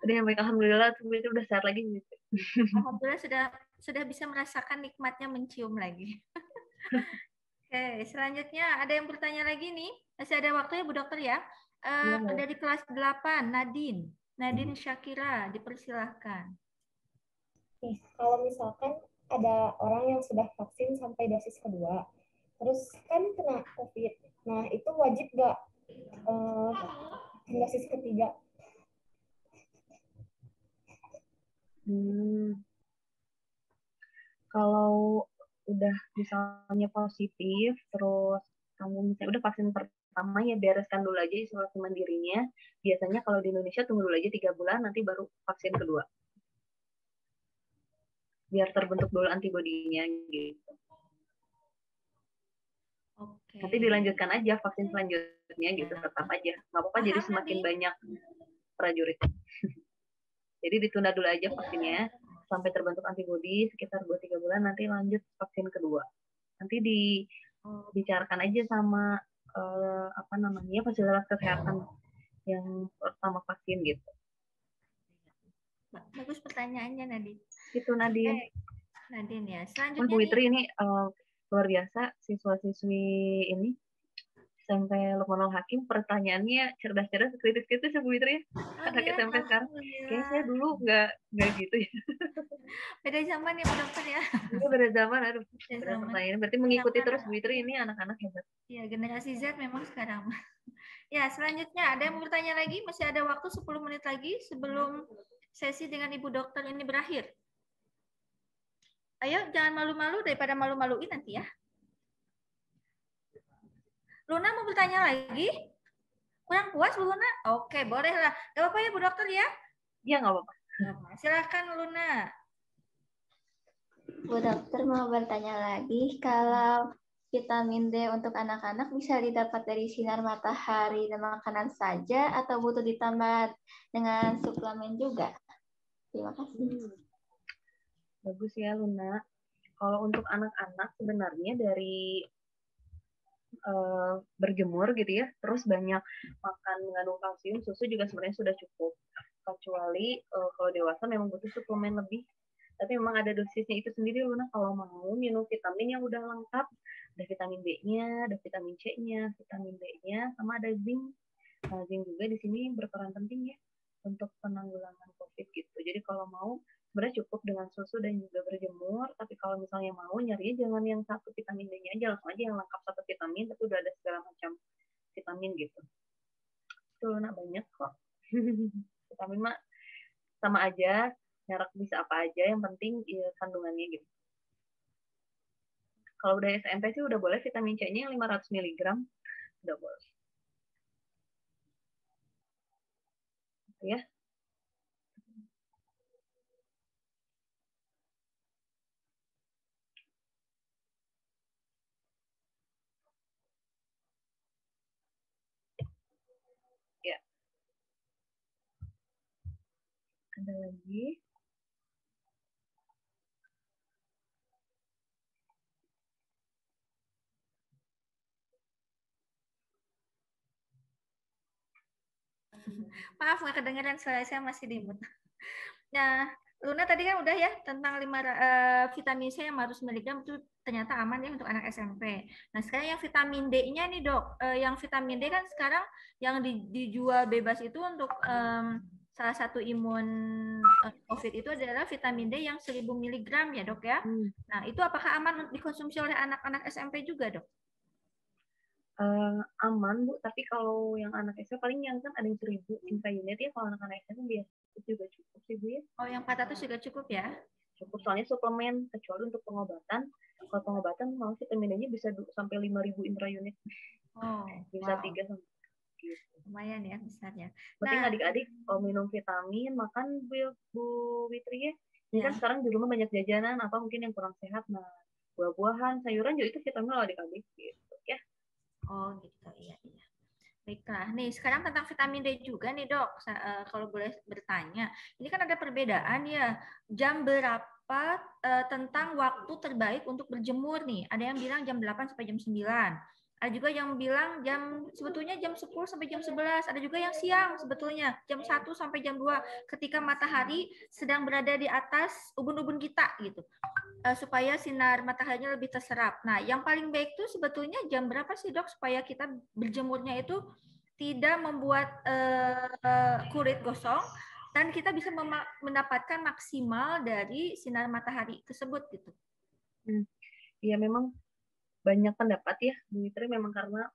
Udah yang baik, alhamdulillah tuh itu udah sehat lagi gitu. Alhamdulillah sudah bisa merasakan nikmatnya mencium lagi. Oke, selanjutnya ada yang bertanya lagi nih. Masih ada waktunya Bu Dokter ya. Dari kelas 8, Nadine Syakira, dipersilahkan. Nih, kalau misalkan ada orang yang sudah vaksin sampai dosis kedua, terus kan kena COVID, nah itu wajib nggak dosis ketiga? Kalau udah misalnya positif, terus kamu misalnya udah vaksin pertama, ya bereskan dulu aja isolasi mandirinya. Biasanya kalau di Indonesia tunggu dulu aja 3 bulan, nanti baru vaksin kedua. Biar terbentuk dulu antibodinya gitu. Oke. Nanti dilanjutkan aja vaksin selanjutnya gitu, tetap aja. Nggak apa-apa, jadi semakin banyak prajurit. Jadi ditunda dulu aja vaksinnya sampai terbentuk antibodi sekitar 2-3 bulan, nanti lanjut vaksin kedua. Nanti dibicarakan aja sama fasilitas kesehatan yang pertama vaksin gitu. Bagus pertanyaannya Nadine. Itu Nadine. Nadine ya. Selanjutnya Bu Witri ini luar biasa, siswa-siswi ini sampai Lukmanul Hakim pertanyaannya cerdas-cerdas, kritis-kritis ya Bu Witri. Anak SMP sekarang. Kayaknya saya dulu nggak gitu ya. Beda zaman ya Bu Dokter ya. Itu beda zaman, aduh. Pertanyaan berarti mengikuti terus Bu Witri, ini anak-anak hebat. Iya, generasi Z memang sekarang. Ya, selanjutnya ada yang mau bertanya lagi? Masih ada waktu 10 menit lagi sebelum sesi dengan Ibu Dokter ini berakhir. Ayo, jangan malu-malu daripada malu-maluin nanti ya. Luna mau bertanya lagi? Kurang puas Bu Luna? Oke, bolehlah. Gak apa-apa ya Bu Dokter ya? Iya, nggak apa-apa. Silakan Luna. Bu Dokter mau bertanya lagi, kalau vitamin D untuk anak-anak bisa didapat dari sinar matahari dan makanan saja atau butuh ditambah dengan suplemen juga? Terima kasih. Bagus ya Luna. Kalau untuk anak-anak sebenarnya dari berjemur gitu ya, terus banyak makan mengandung kalsium, susu juga sebenarnya sudah cukup. Kecuali kalau dewasa memang butuh suplemen lebih. Tapi memang ada dosisnya itu sendiri Luna. Kalau mau minum vitamin yang udah lengkap, ada vitamin B-nya, ada vitamin C-nya, vitamin D-nya, sama ada zinc. Nah, zinc juga di sini berperan penting ya untuk penanggulangan COVID gitu. Jadi kalau mau sebenarnya cukup dengan susu dan juga berjemur. Tapi kalau misalnya mau nyarinya jangan yang satu vitamin D-nya aja, langsung aja yang lengkap satu vitamin, tapi udah ada segala macam vitamin gitu. Itu Luna banyak kok. Vitamin mah sama aja, merek bisa apa aja, yang penting ya, kandungannya gitu. Kalau udah SMP sih udah boleh vitamin C-nya yang 500 mg, udah boleh. Ya. Ya. Ada lagi? Maaf nggak kedengeran, suara saya masih di mute. Nah, Luna tadi kan udah ya tentang vitamin C yang harus miligram itu ternyata aman ya untuk anak SMP. Nah, sekarang yang vitamin D-nya nih Dok, yang vitamin D kan sekarang yang dijual bebas itu untuk salah satu imun COVID itu adalah vitamin D yang 1000 mg ya Dok ya. Nah, itu apakah aman dikonsumsi oleh anak-anak SMP juga Dok? Aman Bu, tapi kalau yang anak SMP paling yang kan ada yang 1000 intra-unit ya, kalau anak-anak SMP biasa juga cukup sih Bu ya. Oh, yang 400 juga cukup ya? Cukup, soalnya suplemen, kecuali untuk pengobatan. Kalau pengobatan mau vitamin D-nya bisa sampai 5000 intra-unit. Oh, bisa 3 sampai gitu. Lumayan ya besarnya. Penting adik-adik kalau minum vitamin, makan Bu Witri ya. Ini kan sekarang di rumah banyak jajanan, apa mungkin yang kurang sehat. Nah, buah-buahan, sayuran juga itu vitamin loh adik-adik gitu ya. Oh gitu, iya. Baiklah, nih sekarang tentang vitamin D juga nih Dok, kalau boleh bertanya. Ini kan ada perbedaan ya, jam berapa tentang waktu terbaik untuk berjemur nih. Ada yang bilang jam 8 sampai jam 9. Ada juga yang bilang sebetulnya jam 10 sampai jam 11. Ada juga yang siang sebetulnya, jam 1 sampai jam 2 ketika matahari sedang berada di atas ubun-ubun kita gitu. Supaya sinar mataharinya lebih terserap. Nah, yang paling baik tuh sebetulnya jam berapa sih, Dok, supaya kita berjemurnya itu tidak membuat kulit gosong dan kita bisa mendapatkan maksimal dari sinar matahari tersebut gitu. Iya, memang banyak pendapat ya, Bu Fitri, memang karena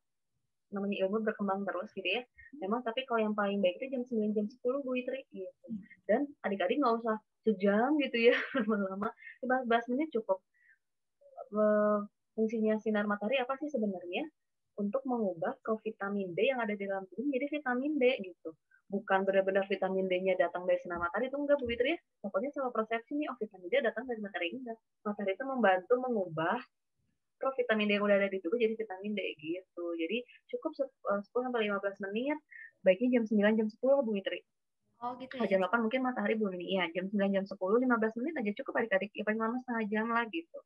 namanya ilmu berkembang terus gitu ya. Memang, tapi kalau yang paling baik itu jam 9, jam 10, Bu Fitri gitu. Dan adik-adik nggak usah sejam gitu ya, lama-lama. 15 menit cukup. Fungsinya sinar matahari apa sih sebenarnya? Untuk mengubah ke vitamin D yang ada di dalam tubuh jadi vitamin D gitu. Bukan benar-benar vitamin D-nya datang dari sinar matahari, itu enggak, Bu Fitri ya. Pokoknya salah persepsi nih, vitamin D datang dari matahari, enggak. Matahari itu membantu mengubah vitamin D yang udah ada di tubuh jadi vitamin D gitu. Jadi cukup 10-15 menit, baiknya jam 9, jam 10, Bu Fitri. Oh gitu ya. Jam 8 mungkin matahari belum ini ya. Jam 9, jam 10, 15 menit aja cukup adik-adik. Ya paling lama setengah jam lah gitu.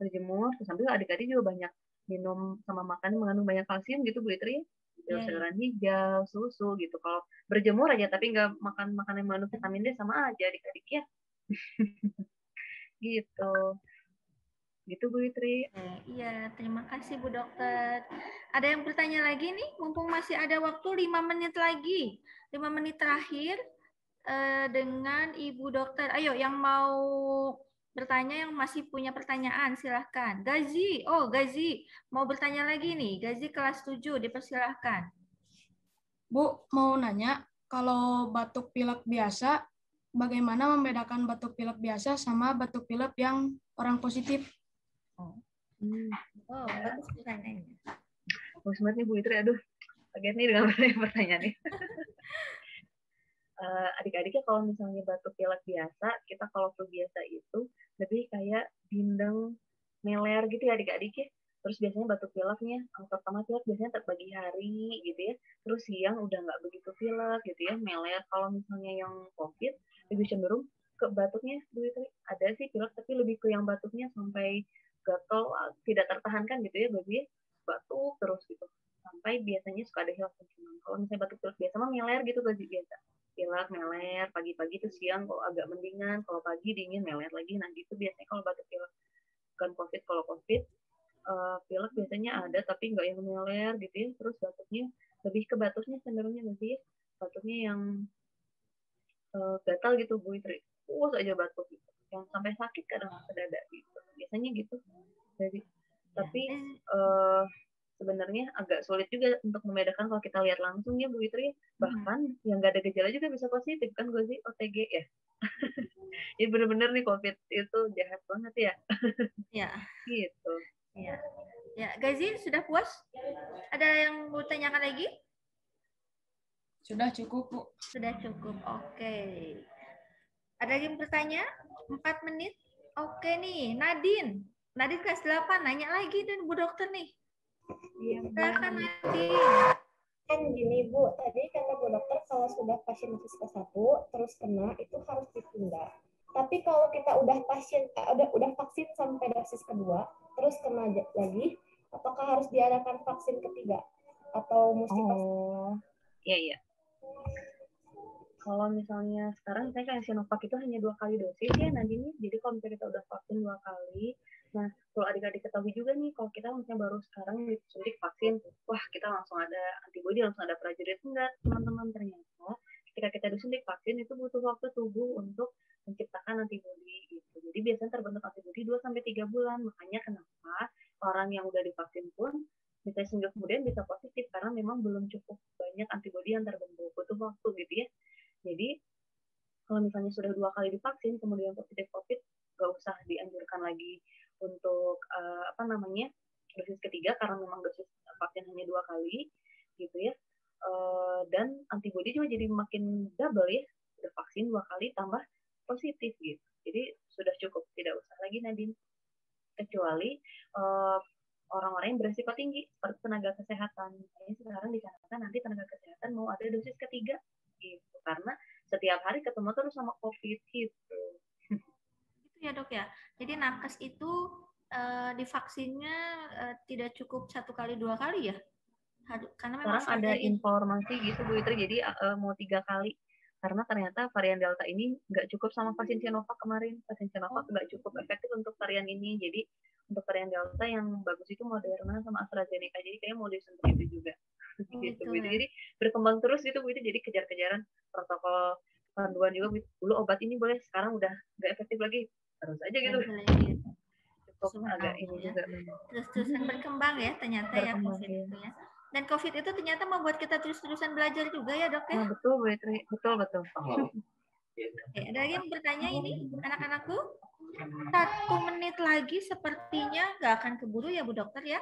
Berjemur, terus sambil adik-adik juga banyak minum sama makan mengandung banyak kalsium gitu, Bu Fitri. Sayuran hijau, susu gitu. Kalau berjemur aja tapi nggak makan makanan yang mengandung vitamin D sama aja adik-adik ya. Gitu. Gitu, Bu Fitri. Iya, terima kasih Bu Dokter. Ada yang bertanya lagi nih? Mumpung masih ada waktu 5 menit lagi. 5 menit terakhir dengan Ibu Dokter. Ayo, yang mau bertanya, yang masih punya pertanyaan, silahkan. Gazi, Gazi, mau bertanya lagi nih. Gazi kelas 7, dipersilahkan. Bu, mau nanya, kalau batuk pilek biasa, bagaimana membedakan batuk pilek biasa sama batuk pilek yang orang positif? Bagus pertanyaannya. Bagus banget nih Bu Fitri, aduh, kaget nih dengan pertanyaan nih. Adik-adiknya kalau misalnya batuk pilek biasa, kita kalau flu biasa itu lebih kayak bindeng, meler gitu ya adik-adiknya. Terus biasanya batuk pileknya, pertama pilek biasanya terbagi hari gitu ya. Terus siang udah nggak begitu pilek gitu ya, meler. Kalau misalnya yang COVID, lebih cenderung ke batuknya, Bu Fitri. Ada sih pilek, tapi lebih ke yang batuknya sampai gatal, tidak tertahankan gitu ya, babi batuk terus gitu. Sampai biasanya suka ada hilaf penciuman. Kalau misalnya batuk pilek biasa mah meler gitu gaji biasa. Pilek, meler, pagi-pagi tuh siang kalau agak mendingan, kalau pagi dingin, meler lagi. Nah gitu biasanya kalau batuk pilek. Bukan COVID, kalau COVID, pilek biasanya ada tapi nggak yang meler gitu ya. Terus batuknya, lebih ke batuknya cenderungnya nanti ya. Batuknya yang gatal gitu, Bu Fitri. Terus aja batuk gitu. Yang sampai sakit kadang ke dada gitu. Biasanya gitu. Jadi, tapi sebenarnya agak sulit juga untuk membedakan kalau kita lihat langsung ya, Bu Fitri. Bahkan yang nggak ada gejala juga bisa positif kan, gue sih OTG ya. Jadi bener-bener nih COVID itu jahat banget ya. Ya. Gitu. Ya. Ya, Gazi sudah puas? Ada yang mau tanyakan lagi? Sudah cukup, Bu. Sudah cukup. Oke. Ada lagi yang bertanya? 4 menit. Oke nih, Nadine. Nadine kelas 8 nanya lagi dan Bu Dokter nih. Iya, silakan Nadine. Kan gini Bu, tadi kata Bu Dokter kalau sudah pasien dosis ke-1 terus kena itu harus ditunda. Tapi kalau kita udah vaksin sampai dosis kedua terus kena lagi, apakah harus diadakan vaksin ketiga atau mesti Iya. Kalau misalnya sekarang saya kayak Sinovac itu hanya 2 kali dosis ya Nadine. Jadi kalau misalnya kita udah vaksin 2 kali, nah kalau adik-adik ketahui juga nih kalau kita misalnya baru sekarang disuntik vaksin, wah kita langsung ada antibodi, langsung ada prajurit. Enggak, teman-teman, ternyata ketika kita disuntik vaksin itu butuh waktu tubuh untuk menciptakan antibodi gitu. Jadi biasanya terbentuk antibodi 2-3 bulan. Makanya kenapa orang yang udah divaksin pun bisa seminggu kemudian bisa positif karena memang belum cukup banyak antibodi yang terbentuk, butuh waktu gitu ya. Jadi kalau misalnya sudah 2 kali divaksin kemudian positif COVID, nggak usah dianjurkan lagi untuk dosis ketiga karena memang dosis vaksin hanya 2 kali gitu ya. Dan antibodi juga jadi makin double ya, udah vaksin 2 kali tambah positif gitu. Jadi sudah cukup, tidak usah lagi Nadine. Kecuali orang-orang yang berisiko tinggi seperti tenaga kesehatan. Ini sekarang dikatakan nanti tenaga kesehatan mau ada dosis ketiga gitu karena setiap hari ketemu terus sama COVID gitu. Gitu ya Dok ya. Jadi nakes itu divaksinnya tidak cukup 1 kali 2 kali ya? Karena memang Sekarang ada informasi gitu Bu Itri, jadi mau 3 kali. Karena ternyata varian Delta ini nggak cukup sama vaksin Sinovac kemarin. Vaksin Sinovac nggak cukup efektif untuk varian ini. Jadi untuk varian Delta yang bagus itu Moderna sama AstraZeneca. Jadi kayaknya mau disuntik itu juga. Gitu, Bu Itri. Jadi berkembang terus gitu Bu Itri. Jadi kejar-kejaran protokol panduan juga. Dulu obat ini boleh, sekarang udah nggak efektif lagi. Terus aja gitu. Cukup agak ini juga. Terus-terusan berkembang ya ternyata ya COVID itu ya. Dan COVID itu ternyata membuat kita terus-terusan belajar juga ya dok ya? Nah, betul Bu Itri, betul. Oke, ada lagi yang bertanya ini anak-anakku? 1 menit lagi sepertinya nggak akan keburu ya Bu Dokter ya?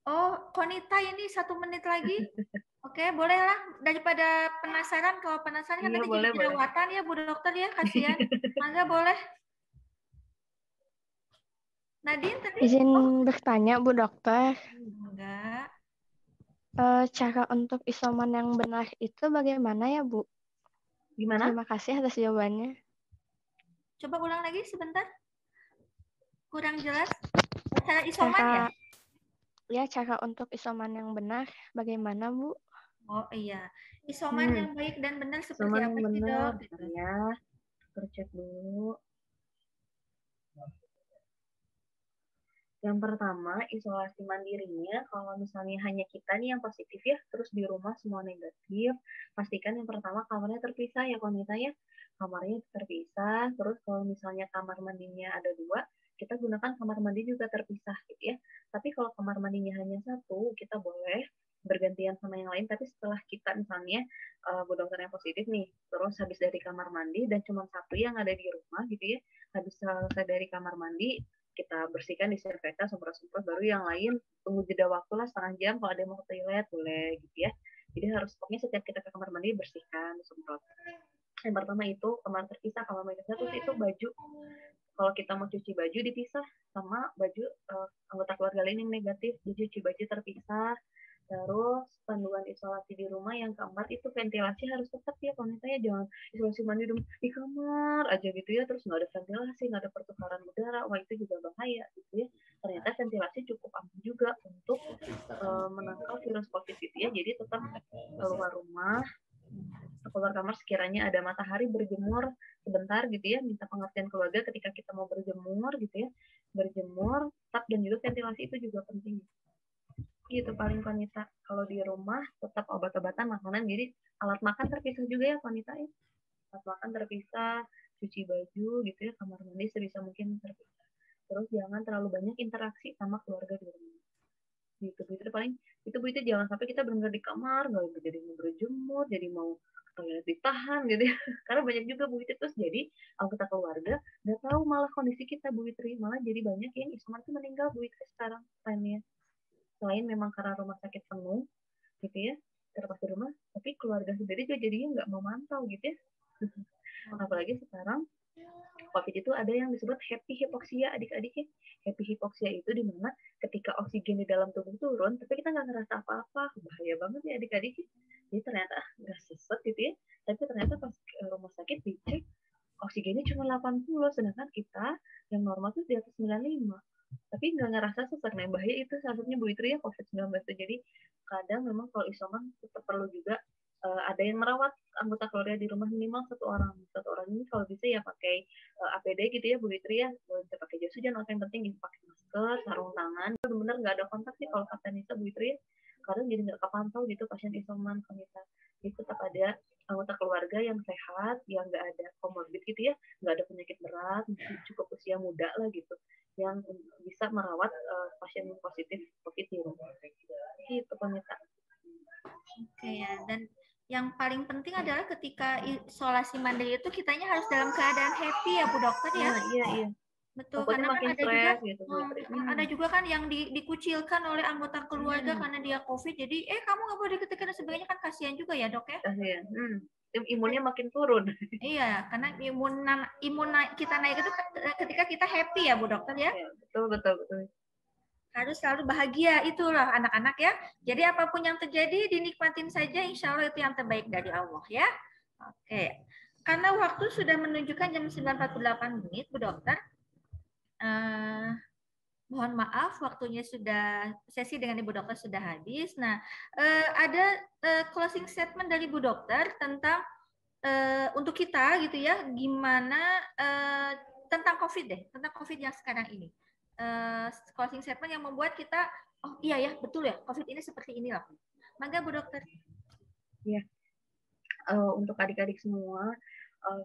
Oh, Konita ini 1 menit lagi. Oke, bolehlah daripada penasaran. Kalau penasaran kan nanti jadi jerawatan ya Bu Dokter ya, kasihan. Mangga boleh. Nadine tadi? Izin bertanya Bu Dokter. Enggak. Cara untuk isoman yang benar itu bagaimana ya Bu? Gimana? Terima kasih atas jawabannya. Coba ulang lagi sebentar. Kurang jelas. Cara isoman ya? Ya, cara untuk isoman yang benar bagaimana Bu? Oh iya. Isoman yang baik dan benar seperti isoman apa sih dok? Ya, tercek dulu. Yang pertama, isolasi mandirinya, kalau misalnya hanya kita nih yang positif ya, terus di rumah semua negatif, pastikan yang pertama kamarnya terpisah ya Konita ya. Kamarnya terpisah, terus kalau misalnya kamar mandinya ada 2, kita gunakan kamar mandi juga terpisah gitu ya. Tapi kalau kamar mandinya hanya 1, kita boleh bergantian sama yang lain, tapi setelah kita misalnya Bu Dokter yang positif nih, terus habis dari kamar mandi dan cuma 1 yang ada di rumah gitu ya, habis selesai dari kamar mandi, kita bersihkan, disinfektan, semprot-semprot, baru yang lain tunggu jeda waktu lah setengah jam kalau ada yang mau ke toilet boleh gitu ya. Jadi harus pokoknya setiap kita ke kamar mandi bersihkan, semprot. Yang pertama itu kamar terpisah, kamar mandi terpisah. Terus itu baju, kalau kita mau cuci baju dipisah sama baju anggota keluarga lain yang negatif, jadi cuci baju terpisah. Terus panduan isolasi di rumah yang keempat itu ventilasi harus tetap ya Konita ya, jangan isolasi mandi di kamar aja gitu ya, terus nggak ada ventilasi, nggak ada pertukaran udara, wah itu juga bahaya gitu ya. Ternyata ventilasi cukup aman juga untuk menangkal virus COVID gitu ya, jadi tetap keluar rumah, keluar kamar sekiranya ada matahari, berjemur sebentar gitu ya, minta pengertian keluarga ketika kita mau berjemur gitu ya, berjemur tetap, dan juga ventilasi itu juga penting gitu paling Konita. Kalau di rumah tetap obat-obatan, makanan, jadi alat makan terpisah juga ya Konita ya, alat makan terpisah, cuci baju gitu ya, kamar mandi sebisa mungkin terpisah. Terus jangan terlalu banyak interaksi sama keluarga di rumah gitu. Itu paling itu Bu, itu jangan sampai kita benar-benar di kamar nggak jadi mau berjemur, jadi mau toilet ditahan gitu ya, karena banyak juga Bu Itri. Terus jadi anggota keluarga nggak tahu malah kondisi kita Bu Itri, malah jadi banyak yang isoman itu meninggal Bu Itri sekarang trennya. Selain memang karena rumah sakit penuh gitu ya, terlepas di rumah, tapi keluarga sendiri juga jadinya nggak mau mantau gitu ya. Apalagi sekarang COVID itu ada yang disebut happy hypoxia adik-adik ya. Happy hypoxia itu dimana ketika oksigen di dalam tubuh turun, tapi kita nggak ngerasa apa-apa, bahaya banget ya adik-adik. Jadi ternyata nggak sesek gitu ya, tapi ternyata pas rumah sakit dicek oksigennya cuma 80, sedangkan kita yang normal tuh di atas 95. Tapi nggak ngerasa sesak. Nah, bahaya itu salah satunya Bu Itri ya, COVID-19. Jadi kadang memang kalau isoman tetap perlu juga ada yang merawat anggota keluarga di rumah minimal 1 orang. 1 orang ini kalau bisa ya pakai APD gitu ya Bu Itri ya, boleh bisa pakai jas hujan, yang penting pakai masker, sarung tangan. Benar-benar nggak ada kontak sih kalau kata Nisa Bu Itri ya. Kadang jadi nggak kepantau gitu pasien isoman Konita. Jadi tetap ada anggota keluarga yang sehat, yang nggak ada komorbid gitu ya, nggak ada penyakit berat, cukup usia muda lah gitu, yang bisa merawat pasien positif COVID di rumah. Gitu Konita. Oke ya, dan yang paling penting adalah ketika isolasi mandiri itu kitanya harus dalam keadaan happy ya Bu Dokter ya. Iya. Betul, karena kan ada juga gitu, ada juga kan yang dikucilkan oleh anggota keluarga karena dia COVID. Jadi kamu nggak boleh diketik dan sebagainya, kan kasihan juga ya Dok ya. Kasihan. Imunnya makin turun. Iya, karena imun kita naik itu ketika kita happy ya Bu Dokter ya. Betul. Harus selalu bahagia, itulah anak-anak ya. Jadi apapun yang terjadi dinikmatin saja, insya Allah itu yang terbaik dari Allah ya. Oke, karena waktu sudah menunjukkan jam 9.48 Bu Dokter. mohon maaf waktunya sudah, sesi dengan Ibu Dokter sudah habis. Nah, ada closing statement dari Ibu Dokter tentang untuk kita gitu ya, gimana tentang COVID deh, tentang COVID yang sekarang ini. Closing statement yang membuat kita, oh iya ya, betul ya, COVID ini seperti ini loh. Mangga Bu Dokter. Ya, untuk adik-adik semua,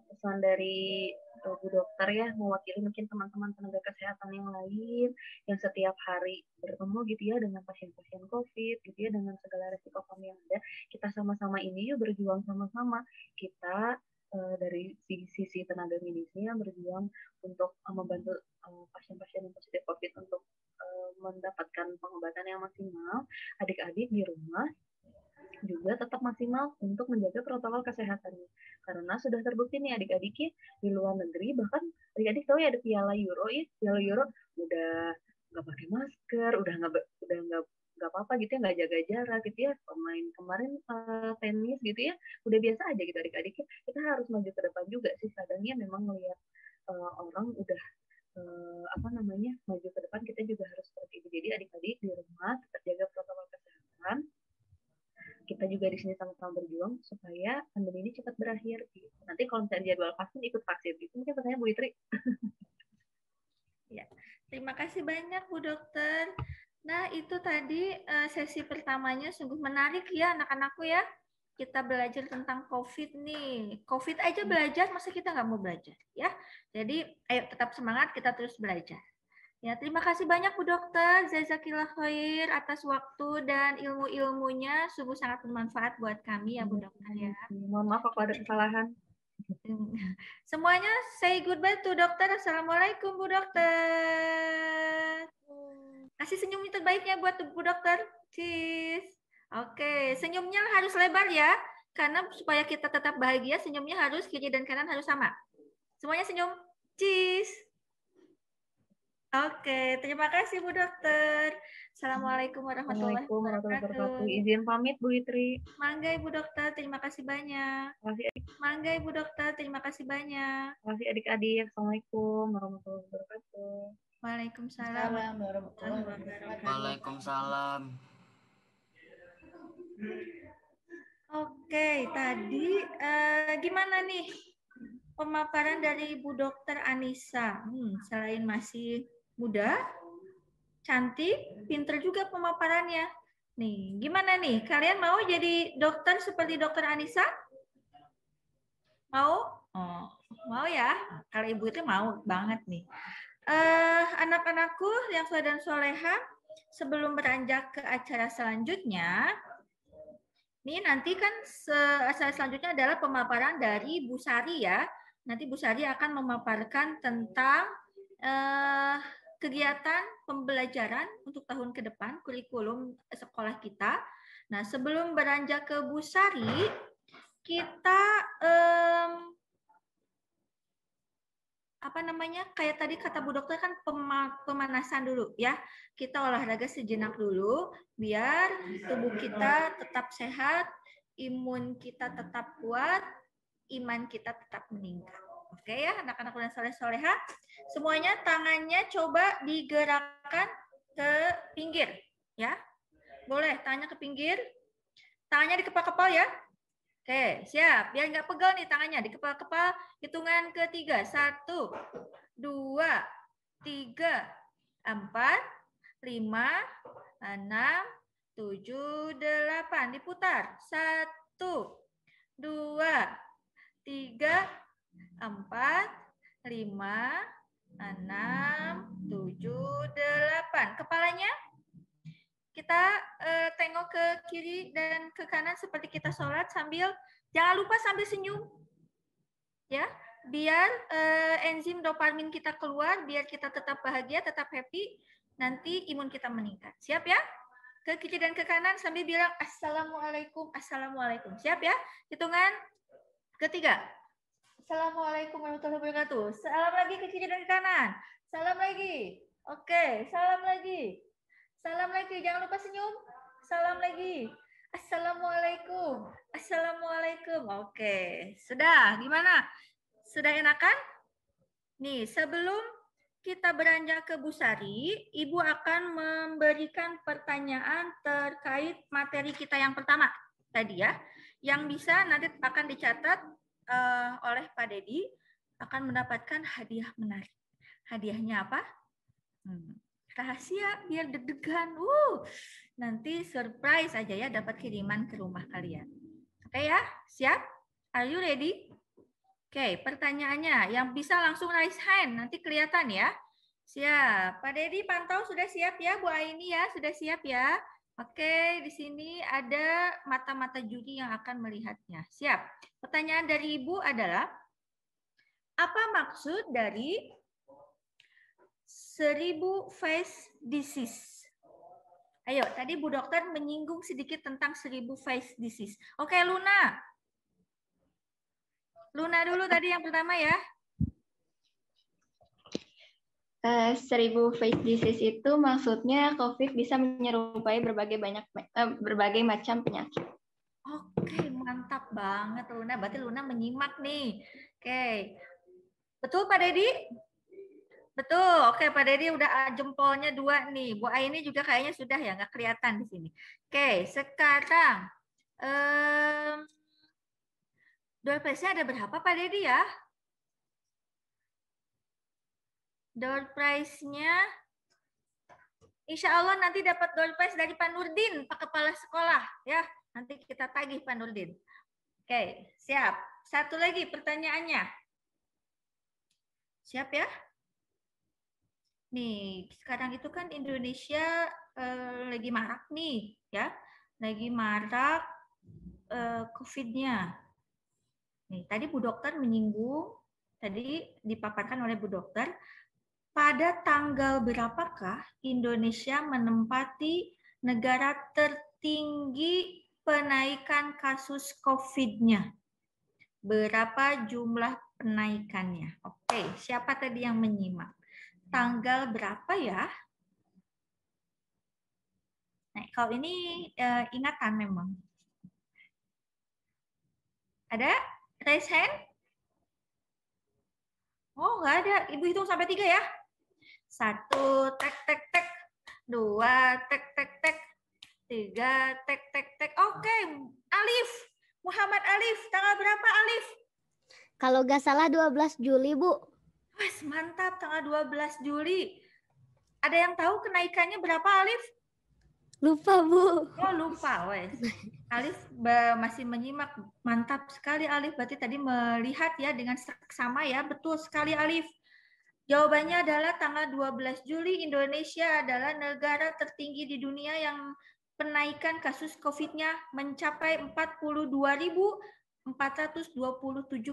pesan dari Bu Dokter ya, mewakili mungkin teman-teman tenaga kesehatan yang lain yang setiap hari bertemu gitu ya dengan pasien-pasien COVID gitu ya, dengan segala resiko kami yang ada, kita sama-sama ini yuk berjuang sama-sama. Kita dari sisi tenaga medisnya berjuang untuk membantu pasien-pasien yang positif COVID untuk mendapatkan pengobatan yang maksimal. Adik-adik di rumah juga tetap maksimal untuk menjaga protokol kesehatannya. Karena sudah terbukti nih adik-adik ya, di luar negeri, bahkan adik-adik tahu ya ada Piala Euro ya, Piala Euro udah nggak pakai masker, udah nggak apa-apa gitu ya, nggak jaga jarak gitu ya. Pemain kemarin tenis gitu ya, udah biasa aja gitu adik-adik ya. Kita harus maju ke depan juga sih, kadangnya memang melihat orang udah maju ke depan, kita juga harus seperti itu. Jadi adik-adik di rumah tetap jaga protokol kesehatan. Kita juga di sini sama-sama berjuang supaya pandemi ini cepat berakhir. Nanti kalau misalnya jadwal vaksin, ikut vaksin. Itu mungkin pertanyaan Bu Itri. Ya, terima kasih banyak Bu Dokter. Nah, itu tadi sesi pertamanya sungguh menarik ya anak-anakku ya. Kita belajar tentang COVID nih. COVID aja belajar, masa kita nggak mau belajar ya? Jadi, ayo tetap semangat, kita terus belajar. Ya, terima kasih banyak Bu Dokter, Jazakillah khair atas waktu dan ilmu-ilmunya, sungguh sangat bermanfaat buat kami ya Bu Dokter ya. Mohon maaf kalau ada kesalahan. Semuanya say goodbye to Dokter. Assalamualaikum Bu Dokter. Kasih senyum terbaiknya buat Bu Dokter. Cheers. Oke, senyumnya harus lebar ya, karena supaya kita tetap bahagia, senyumnya harus kiri dan kanan harus sama. Semuanya senyum. Cheers. Oke, terima kasih Bu Dokter. Assalamualaikum warahmatullahi wabarakatuh. Izin pamit Bu Itri. Mangga Ibu Dokter, terima kasih banyak. Mangga Ibu Dokter, terima kasih banyak. Terima kasih adik-adik. Assalamualaikum warahmatullahi wabarakatuh. Waalaikumsalam warahmatullahi wabarakatuh. Waalaikumsalam. Oke, tadi gimana nih pemaparan dari Bu Dokter Anissa? Selain masih muda, cantik, pinter juga pemaparannya. Nih, gimana nih? Kalian mau jadi dokter seperti Dokter Anissa? Mau? Oh, mau ya? Kalau Ibu itu mau banget nih. Anak-anakku yang soleh dan soleha, sebelum beranjak ke acara selanjutnya, nih nanti kan acara selanjutnya adalah pemaparan dari Bu Sari ya. Nanti Bu Sari akan memaparkan tentang kegiatan pembelajaran untuk tahun ke depan, kurikulum sekolah kita. Nah, sebelum beranjak ke Bu Sari, kita kayak tadi kata Bu Dokter kan pemanasan dulu ya. Kita olahraga sejenak dulu biar tubuh kita tetap sehat, imun kita tetap kuat, iman kita tetap meningkat. Oke ya, anak-anak dan soleh-soleha, semuanya tangannya coba digerakkan ke pinggir ya. Boleh tangannya ke pinggir, tangannya di kepal-kepal ya. Oke, siap. Biar nggak pegal nih tangannya. Di kepal-kepal, hitungan ketiga. 1, 2, 3, 4, 5, 6, 7, 8. Diputar. 1, 2, 3, 4, 5, 6, 7, 8. Kepalanya kita tengok ke kiri dan ke kanan seperti kita sholat sambil, jangan lupa sambil senyum. Ya, biar enzim dopamin kita keluar, biar kita tetap bahagia, tetap happy, nanti imun kita meningkat. Siap ya? Ke kiri dan ke kanan sambil bilang assalamualaikum, assalamualaikum. Siap ya? Hitungan ketiga. Assalamualaikum warahmatullahi wabarakatuh. Salam lagi ke kiri dan ke kanan. Salam lagi. Oke, salam lagi. Salam lagi, jangan lupa senyum. Salam lagi. Assalamualaikum. Assalamualaikum. Oke, sudah. Gimana? Sudah enakan? Nih, sebelum kita beranjak ke Bu Sari, Ibu akan memberikan pertanyaan terkait materi kita yang pertama tadi ya, yang bisa nanti akan dicatat oleh Pak Dedi, akan mendapatkan hadiah menarik. Hadiahnya apa? Rahasia biar deg-degan. Nanti surprise aja ya, dapat kiriman ke rumah kalian. Oke ya, siap? Are you ready? Oke, pertanyaannya yang bisa langsung raise hand, nanti kelihatan ya. Siap. Pak Dedi pantau sudah siap ya, Bu Aini ya, sudah siap ya. Oke, di sini ada mata-mata juri yang akan melihatnya. Siap. Pertanyaan dari Ibu adalah, apa maksud dari 1000 face disease? Ayo, tadi Bu Dokter menyinggung sedikit tentang 1000 face disease. Oke, Luna. Luna dulu tadi yang pertama ya. 1000 face disease itu maksudnya COVID bisa menyerupai berbagai macam penyakit. Oke, mantap banget Luna. Berarti Luna menyimak nih. Oke. Betul Pak Dedi? Betul. Oke, Pak Dedi udah jempolnya 2 nih. Bu Aini juga kayaknya sudah ya, nggak kelihatan di sini. Oke, sekarang door prize-nya ada berapa Pak Dedi ya? Door prize-nya insya Allah nanti dapat door prize dari Pak Nurdin, Pak Kepala Sekolah ya. Nanti kita tagih Pak Nurdin. Oke, siap. Satu lagi pertanyaannya. Siap ya? Nih, sekarang itu kan Indonesia lagi marak nih ya. Lagi marak COVID-nya. Nih, tadi Bu Dokter menyinggung, tadi dipaparkan oleh Bu Dokter, pada tanggal berapakah Indonesia menempati negara tertinggi penaikan kasus COVID-nya? Berapa jumlah penaikannya? Oke, siapa tadi yang menyimak? Tanggal berapa ya? Nah, kalau ini ingatan memang. Ada? Raise hand? Oh, nggak ada. Ibu hitung sampai 3 ya. 1, tek, tek, tek. 2, tek, tek, tek. 3, tek, tek, tek. Oke, Alif. Muhammad Alif. Tanggal berapa, Alif? Kalau nggak salah 12 Juli, Bu. Wes, mantap. Tanggal 12 Juli. Ada yang tahu kenaikannya berapa, Alif? Lupa, Bu. Oh, lupa, wes. Alif masih menyimak. Mantap sekali, Alif. Berarti tadi melihat ya dengan seksama ya. Betul sekali, Alif. Jawabannya adalah tanggal 12 Juli Indonesia adalah negara tertinggi di dunia yang penaikan kasus COVID-nya mencapai 42.427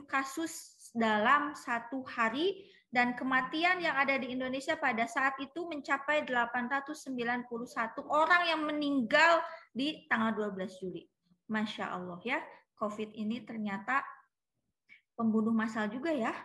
kasus dalam 1 hari dan kematian yang ada di Indonesia pada saat itu mencapai 891 orang yang meninggal di tanggal 12 Juli. Masya Allah ya, COVID ini ternyata pembunuh massal juga ya.